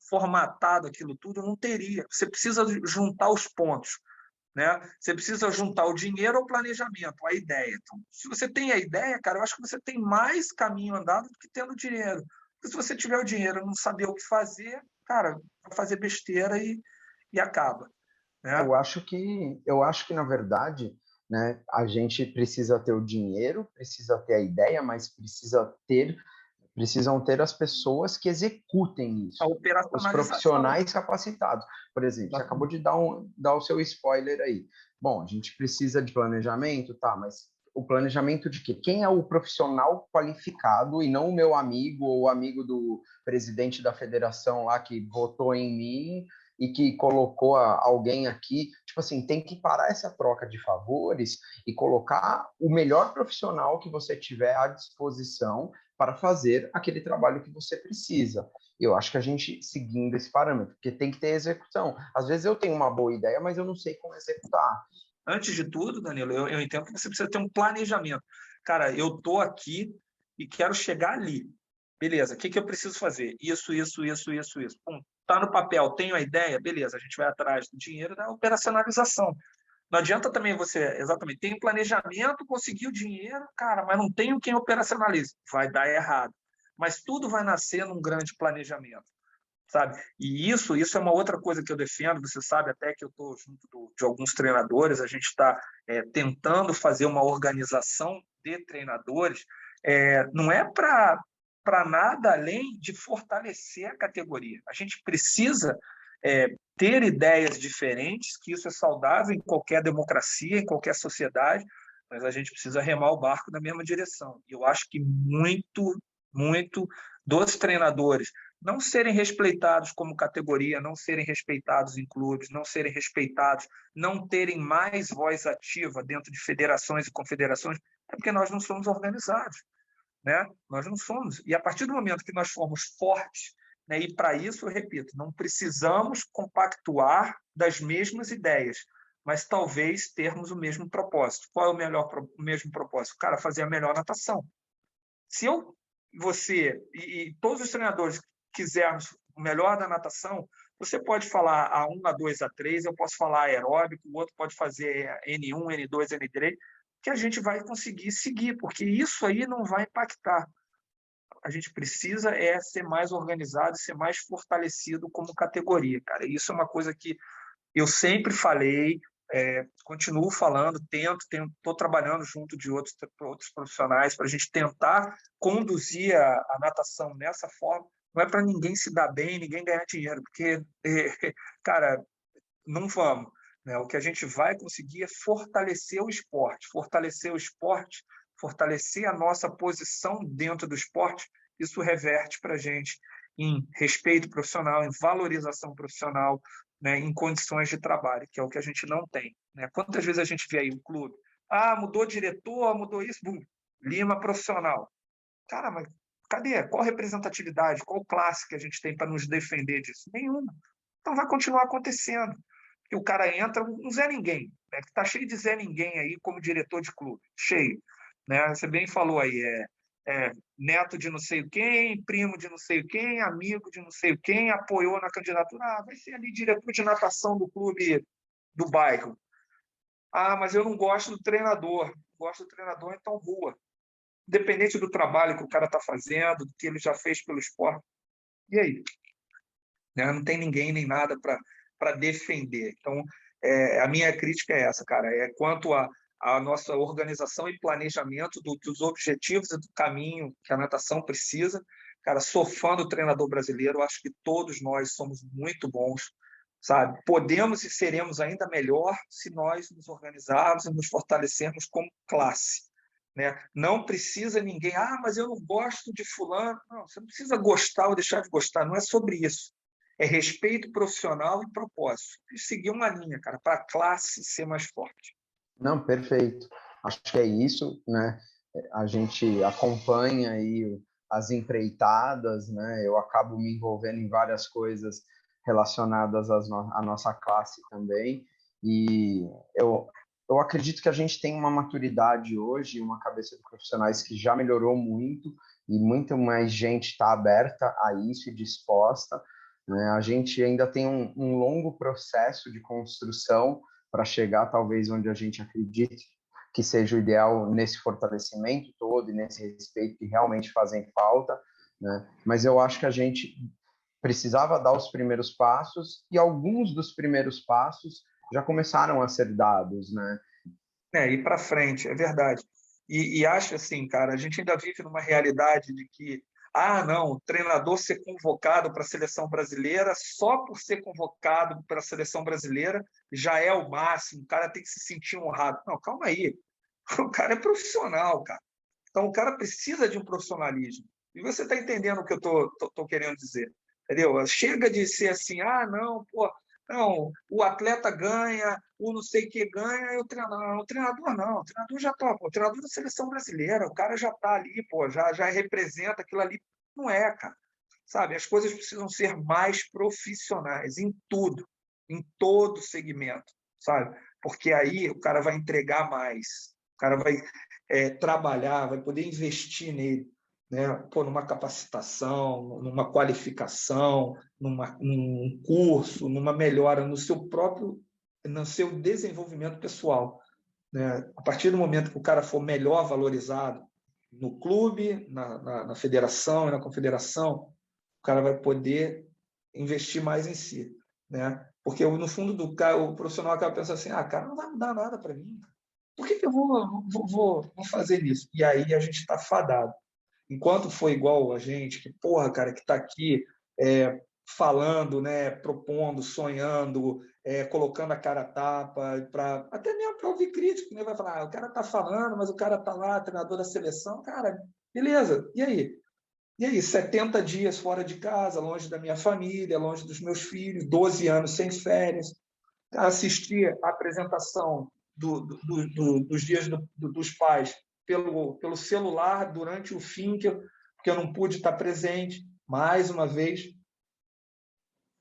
formatado aquilo tudo, não teria. Você precisa juntar os pontos. né? Você precisa juntar o dinheiro ao planejamento, a ideia. Então, se você tem a ideia, cara, eu acho que você tem mais caminho andado do que tendo dinheiro. Porque se você tiver o dinheiro e não saber o que fazer, cara, vai fazer besteira e acaba, né? Eu acho que na verdade, né, a gente precisa ter o dinheiro, precisa ter a ideia, mas precisam ter as pessoas que executem A isso, os operacionalização. profissionais capacitados. Por exemplo, você acabou de dar o seu spoiler aí. Bom, a gente precisa de planejamento, tá, mas o planejamento de quê? Quem é o profissional qualificado e não o meu amigo ou o amigo do presidente da federação lá que votou em mim e que colocou alguém aqui? Tipo assim, tem que parar essa troca de favores e colocar o melhor profissional que você tiver à disposição para fazer aquele trabalho que você precisa. Eu acho que a gente seguindo esse parâmetro, porque tem que ter execução. Às vezes eu tenho uma boa ideia, mas eu não sei como executar. Antes de tudo, Danilo, eu entendo que você precisa ter um planejamento. Cara, eu estou aqui e quero chegar ali. Beleza, o que eu preciso fazer? Isso. Pum, tá no papel, tenho a ideia? Beleza, a gente vai atrás do dinheiro da operacionalização. Não adianta também você, exatamente, tem um planejamento, conseguir o dinheiro, cara, mas não tenho quem operacionalize. Vai dar errado. Mas tudo vai nascer num grande planejamento, sabe? E isso é uma outra coisa que eu defendo. Você sabe até que eu estou junto de alguns treinadores, a gente está tentando fazer uma organização de treinadores. Não é para nada além de fortalecer a categoria. A gente precisa ter ideias diferentes, que isso é saudável em qualquer democracia, em qualquer sociedade, mas a gente precisa remar o barco na mesma direção. E eu acho que muito dos treinadores não serem respeitados como categoria, não serem respeitados em clubes, não serem respeitados, não terem mais voz ativa dentro de federações e confederações, é porque nós não somos organizados, né? Nós não somos. E a partir do momento que nós formos fortes, né, e para isso, eu repito, não precisamos compactuar das mesmas ideias, mas talvez termos o mesmo propósito. Qual é o mesmo propósito? Cara, fazer a melhor natação. Se eu, você e todos os treinadores quisermos o melhor da natação, você pode falar A1, A2, A3, eu posso falar aeróbico, o outro pode fazer N1, N2, N3, que a gente vai conseguir seguir, porque isso aí não vai impactar. A gente precisa ser mais organizado, ser mais fortalecido como categoria, cara. Isso é uma coisa que eu sempre falei, continuo falando, estou trabalhando junto de outros profissionais para a gente tentar conduzir a natação nessa forma. Não é para ninguém se dar bem, ninguém ganhar dinheiro, porque, cara, não vamos, né? O que a gente vai conseguir é fortalecer o esporte, fortalecer a nossa posição dentro do esporte. Isso reverte para a gente em respeito profissional, em valorização profissional, né, em condições de trabalho, que é o que a gente não tem, né? Quantas vezes a gente vê aí um clube, mudou diretor, mudou isso, bum, Lima profissional. Cara, mas cadê? Qual representatividade, qual classe que a gente tem para nos defender disso? Nenhuma. Então vai continuar acontecendo. Que o cara entra, um Zé Ninguém, né? Está cheio de Zé Ninguém aí como diretor de clube, cheio. Né? Você bem falou aí, neto de não sei quem, primo de não sei quem, amigo de não sei quem, apoiou na candidatura. Vai ser ali diretor de natação do clube do bairro. Mas eu não gosto do treinador. Gosto do treinador, então rua. Independente do trabalho que o cara está fazendo, do que ele já fez pelo esporte. E aí? Né? Não tem ninguém nem nada para defender. Então, a minha crítica é essa, cara. É quanto a nossa organização e planejamento dos objetivos e do caminho que a natação precisa. Cara, sou fã do treinador brasileiro, acho que todos nós somos muito bons, sabe? Podemos e seremos ainda melhor se nós nos organizarmos e nos fortalecermos como classe. Né? Não precisa ninguém, mas eu não gosto de fulano. Não, você não precisa gostar ou deixar de gostar, não é sobre isso. É respeito profissional e propósito. E seguir uma linha, cara, para a classe ser mais forte. Não, perfeito. Acho que é isso, né? A gente acompanha aí as empreitadas, né? Eu acabo me envolvendo em várias coisas relacionadas à nossa classe também. E eu acredito que a gente tem uma maturidade hoje, uma cabeça de profissionais que já melhorou muito e muito mais gente está aberta a isso e disposta, né? A gente ainda tem um longo processo de construção, para chegar talvez onde a gente acredite que seja o ideal nesse fortalecimento todo e nesse respeito que realmente fazem falta, né? Mas eu acho que a gente precisava dar os primeiros passos e alguns dos primeiros passos já começaram a ser dados, né? Ir para frente, é verdade. E acho assim, cara, a gente ainda vive numa realidade de que, não, o treinador ser convocado para a seleção brasileira, só por ser convocado para a seleção brasileira já é o máximo, o cara tem que se sentir honrado. Não, calma aí, o cara é profissional, cara. Então o cara precisa de um profissionalismo. E você está entendendo o que eu estou querendo dizer, entendeu? Chega de ser assim, não, pô, não, o atleta ganha, o não sei o que ganha, e o treinador não, o treinador já está, o treinador da seleção brasileira, o cara já está ali, pô, já representa aquilo ali. Não é, cara. Sabe? As coisas precisam ser mais profissionais em tudo, em todo segmento, sabe? Porque aí o cara vai entregar mais, o cara vai trabalhar, vai poder investir nele, né? Pô, numa capacitação, numa qualificação, num curso, numa melhora no seu desenvolvimento pessoal, né? A partir do momento que o cara for melhor valorizado no clube, na federação e na confederação, o cara vai poder investir mais em si, né? Porque no fundo do cara, o profissional acaba pensando assim, cara, não vai mudar nada para mim. Por que eu vou fazer isso? E aí a gente está fadado. Enquanto for igual a gente, que porra, cara, que está aqui falando, né, propondo, sonhando, colocando a cara a tapa, até mesmo para ouvir crítico, né? Vai falar, o cara está falando, mas o cara está lá, treinador da seleção, cara, beleza, e aí? E aí, 70 dias fora de casa, longe da minha família, longe dos meus filhos, 12 anos sem férias, assistir a apresentação dos dias dos pais pelo celular durante o fim, que eu não pude estar presente, mais uma vez.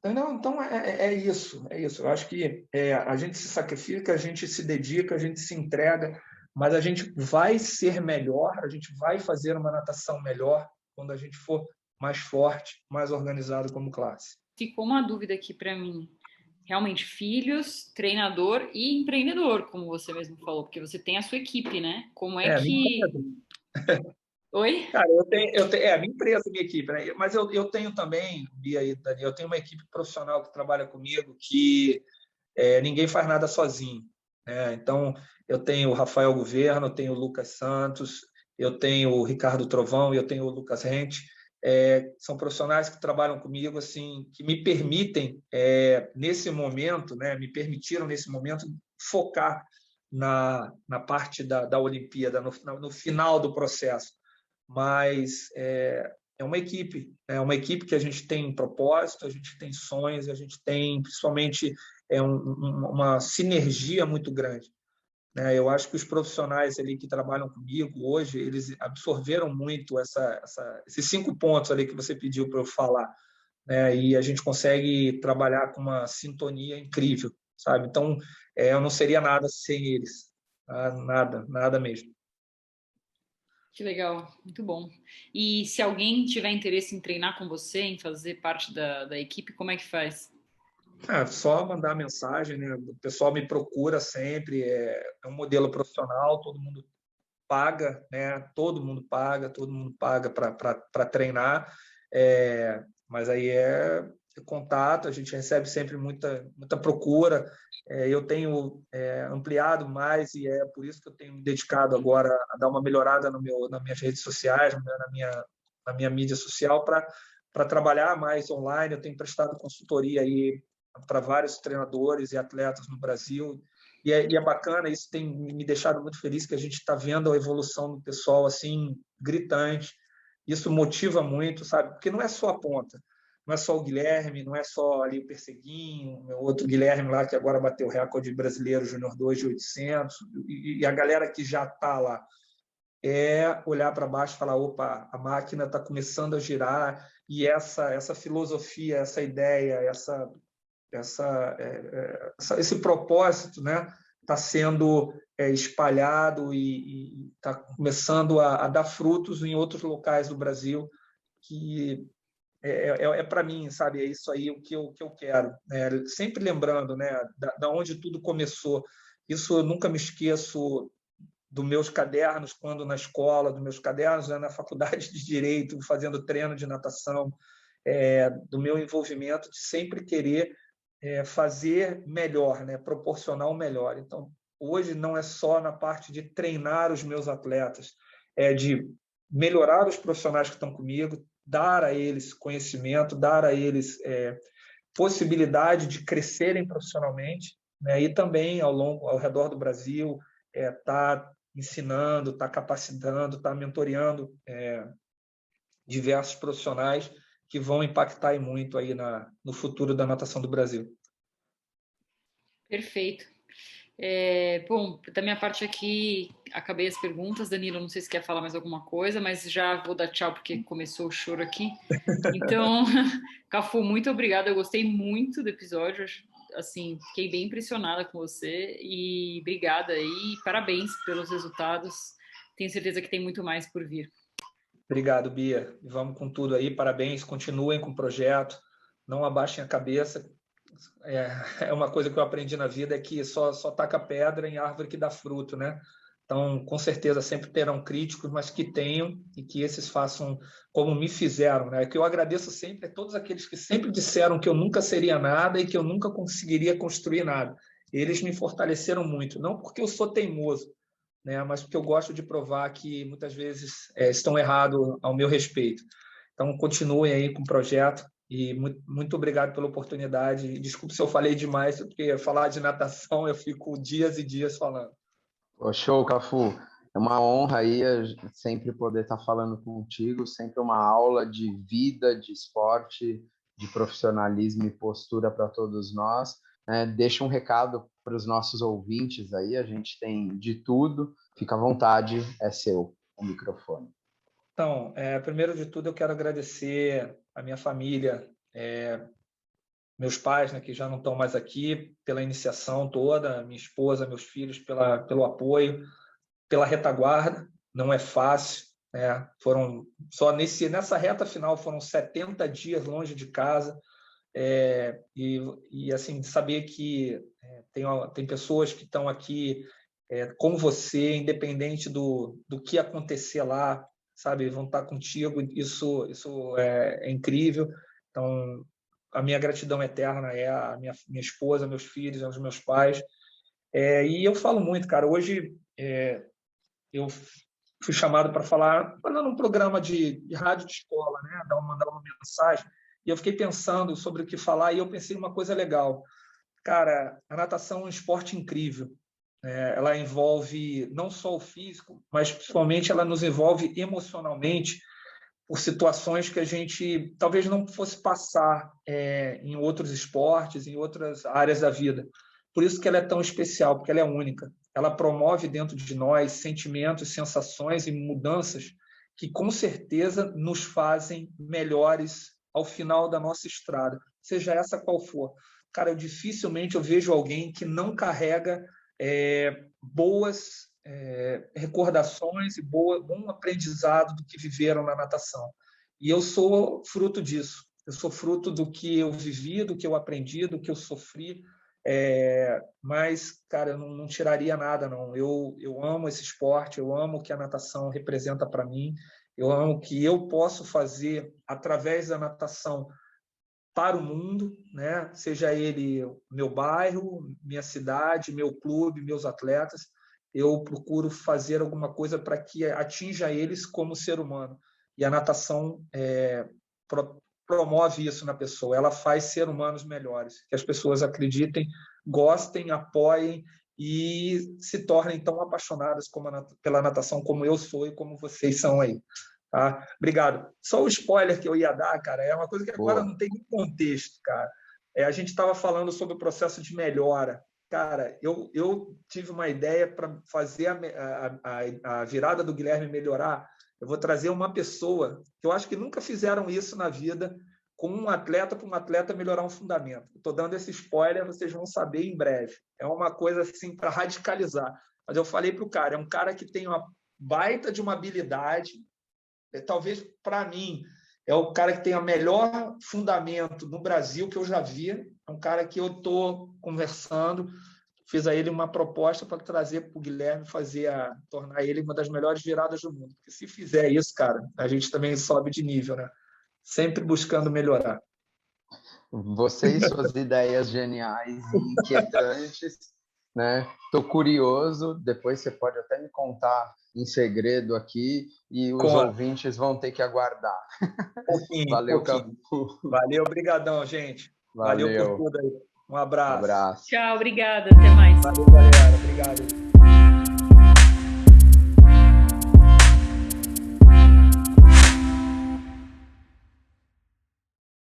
Então, é isso. Eu acho que a gente se sacrifica, a gente se dedica, a gente se entrega, mas a gente vai ser melhor, a gente vai fazer uma natação melhor quando a gente for mais forte, mais organizado como classe. Ficou uma dúvida aqui para mim. Realmente, filhos, treinador e empreendedor, como você mesmo falou, porque você tem a sua equipe, né? Como é que... Oi? Cara, eu tenho a minha empresa, minha equipe, né? Mas eu tenho também, Bia e Daniel, eu tenho uma equipe profissional que trabalha comigo que ninguém faz nada sozinho, né? Então, eu tenho o Rafael Governo, eu tenho o Lucas Santos, eu tenho o Ricardo Trovão e eu tenho o Lucas Rente. São profissionais que trabalham comigo, assim, que me permitem, nesse momento, né, me permitiram, nesse momento, focar na parte da Olimpíada, no final do processo. Mas é uma equipe que a gente tem propósito, a gente tem sonhos, a gente tem, principalmente, uma sinergia muito grande. Eu acho que os profissionais ali que trabalham comigo hoje, eles absorveram muito esses 5 pontos ali que você pediu para eu falar, né? E a gente consegue trabalhar com uma sintonia incrível, sabe? Então, eu não seria nada sem eles, tá? Nada mesmo. Que legal, muito bom. E se alguém tiver interesse em treinar com você, em fazer parte da equipe, como é que faz? Só mandar mensagem, né? O pessoal me procura sempre, é um modelo profissional, todo mundo paga, né? Todo mundo paga para treinar, mas aí é contato, a gente recebe sempre muita procura. Eu tenho ampliado mais e é por isso que eu tenho me dedicado agora a dar uma melhorada nas minhas redes sociais, na minha mídia social, para trabalhar mais online. Eu tenho prestado consultoria aí para vários treinadores e atletas no Brasil. E é bacana, isso tem me deixado muito feliz, que a gente está vendo a evolução do pessoal assim gritante. Isso motiva muito, sabe? Porque não é só a ponta, não é só o Guilherme, não é só ali o Perseguinho, o outro Guilherme lá que agora bateu o recorde brasileiro Júnior 2 de 800, e a galera que já está lá. Olhar para baixo e falar, opa, a máquina está começando a girar, e essa filosofia, essa ideia, esse propósito, né, está sendo espalhado e está começando a dar frutos em outros locais do Brasil, que para mim, sabe? É isso aí o que eu quero. Sempre lembrando, né, da onde tudo começou. Isso eu nunca me esqueço dos meus cadernos quando na escola, dos meus cadernos na faculdade de Direito, fazendo treino de natação, do meu envolvimento de sempre querer fazer melhor, né, proporcionar o melhor. Então, hoje não é só na parte de treinar os meus atletas, é de melhorar os profissionais que estão comigo, dar a eles conhecimento, dar a eles possibilidade de crescerem profissionalmente, né? E também ao redor do Brasil, tá ensinando, tá capacitando, tá mentoreando diversos profissionais que vão impactar e muito aí no futuro da natação do Brasil. Perfeito. Bom, da minha parte aqui, acabei as perguntas. Danilo, não sei se quer falar mais alguma coisa, mas já vou dar tchau porque começou o choro aqui. Então, Cafu, muito obrigada. Eu gostei muito do episódio. Assim, fiquei bem impressionada com você e obrigada e parabéns pelos resultados. Tenho certeza que tem muito mais por vir. Obrigado, Bia. Vamos com tudo aí. Parabéns. Continuem com o projeto. Não abaixem a cabeça. É uma coisa que eu aprendi na vida, é que só taca pedra em árvore que dá fruto, né? Então, com certeza, sempre terão críticos, mas que tenham e que esses façam como me fizeram, né? O que eu agradeço sempre é todos aqueles que sempre disseram que eu nunca seria nada e que eu nunca conseguiria construir nada. Eles me fortaleceram muito, não porque eu sou teimoso, né? Mas porque eu gosto de provar que muitas vezes estão errados ao meu respeito. Então, continuem aí com o projeto. E muito obrigado pela oportunidade. Desculpe se eu falei demais, porque falar de natação eu fico dias e dias falando. Show, Cafu. É uma honra aí sempre poder estar falando contigo, sempre uma aula de vida, de esporte, de profissionalismo e postura para todos nós. Deixa um recado para os nossos ouvintes aí, a gente tem de tudo. Fica à vontade, é seu o microfone. Então, primeiro de tudo, eu quero agradecer a minha família, meus pais, né, que já não estão mais aqui, pela iniciação toda, minha esposa, meus filhos, pelo apoio, pela retaguarda. Não é fácil, né? Foram só nessa reta final foram 70 dias longe de casa, e assim saber que tem pessoas que estão aqui com você, independente do que acontecer lá, sabe, vão estar contigo. Isso é incrível. Então, a minha gratidão eterna é a minha esposa, meus filhos, aos meus pais. E eu falo muito, cara. Hoje eu fui chamado para falar num programa de rádio de escola, né? Mandar uma mensagem. E eu fiquei pensando sobre o que falar e eu pensei uma coisa legal. Cara, a natação é um esporte incrível. Ela envolve não só o físico, mas principalmente ela nos envolve emocionalmente por situações que a gente talvez não fosse passar em outros esportes, em outras áreas da vida. Por isso que ela é tão especial, porque ela é única. Ela promove dentro de nós sentimentos, sensações e mudanças que com certeza nos fazem melhores ao final da nossa estrada, seja essa qual for. Cara, dificilmente eu vejo alguém que não carrega boas recordações e bom aprendizado do que viveram na natação. E eu sou fruto disso. Eu sou fruto do que eu vivi, do que eu aprendi, do que eu sofri. Mas, cara, eu não tiraria nada, não. Eu amo esse esporte, eu amo o que a natação representa para mim, eu amo o que eu posso fazer através da natação para o mundo, né? Seja ele meu bairro, minha cidade, meu clube, meus atletas. Eu procuro fazer alguma coisa para que atinja eles como ser humano. E a natação promove isso na pessoa. Ela faz ser humanos melhores, que as pessoas acreditem, gostem, apoiem e se tornem tão apaixonadas pela natação como eu sou e como vocês são aí. Tá? Obrigado. Só o spoiler que eu ia dar, cara, é uma coisa que agora não tem nem contexto, cara. A gente estava falando sobre o processo de melhora. Cara, eu tive uma ideia para fazer a virada do Guilherme melhorar. Eu vou trazer uma pessoa que eu acho que nunca fizeram isso na vida com um atleta para um atleta melhorar um fundamento. Estou dando esse spoiler, vocês vão saber em breve. É uma coisa assim para radicalizar. Mas eu falei para o cara, é um cara que tem uma baita de uma habilidade. Talvez para mim é o cara que tem o melhor fundamento no Brasil que eu já vi. É um cara que eu estou conversando, fiz a ele uma proposta para trazer para o Guilherme, tornar ele uma das melhores viradas do mundo. Porque se fizer isso, cara, a gente também sobe de nível, né? Sempre buscando melhorar. Você e suas ideias geniais e inquietantes, né? Estou curioso, depois você pode até me contar em segredo aqui e os ouvintes vão ter que aguardar. Valeu, Cafu. Valeu, obrigadão, gente. Valeu por tudo aí. Um abraço. Tchau, obrigada. Até mais. Valeu, galera. Obrigado.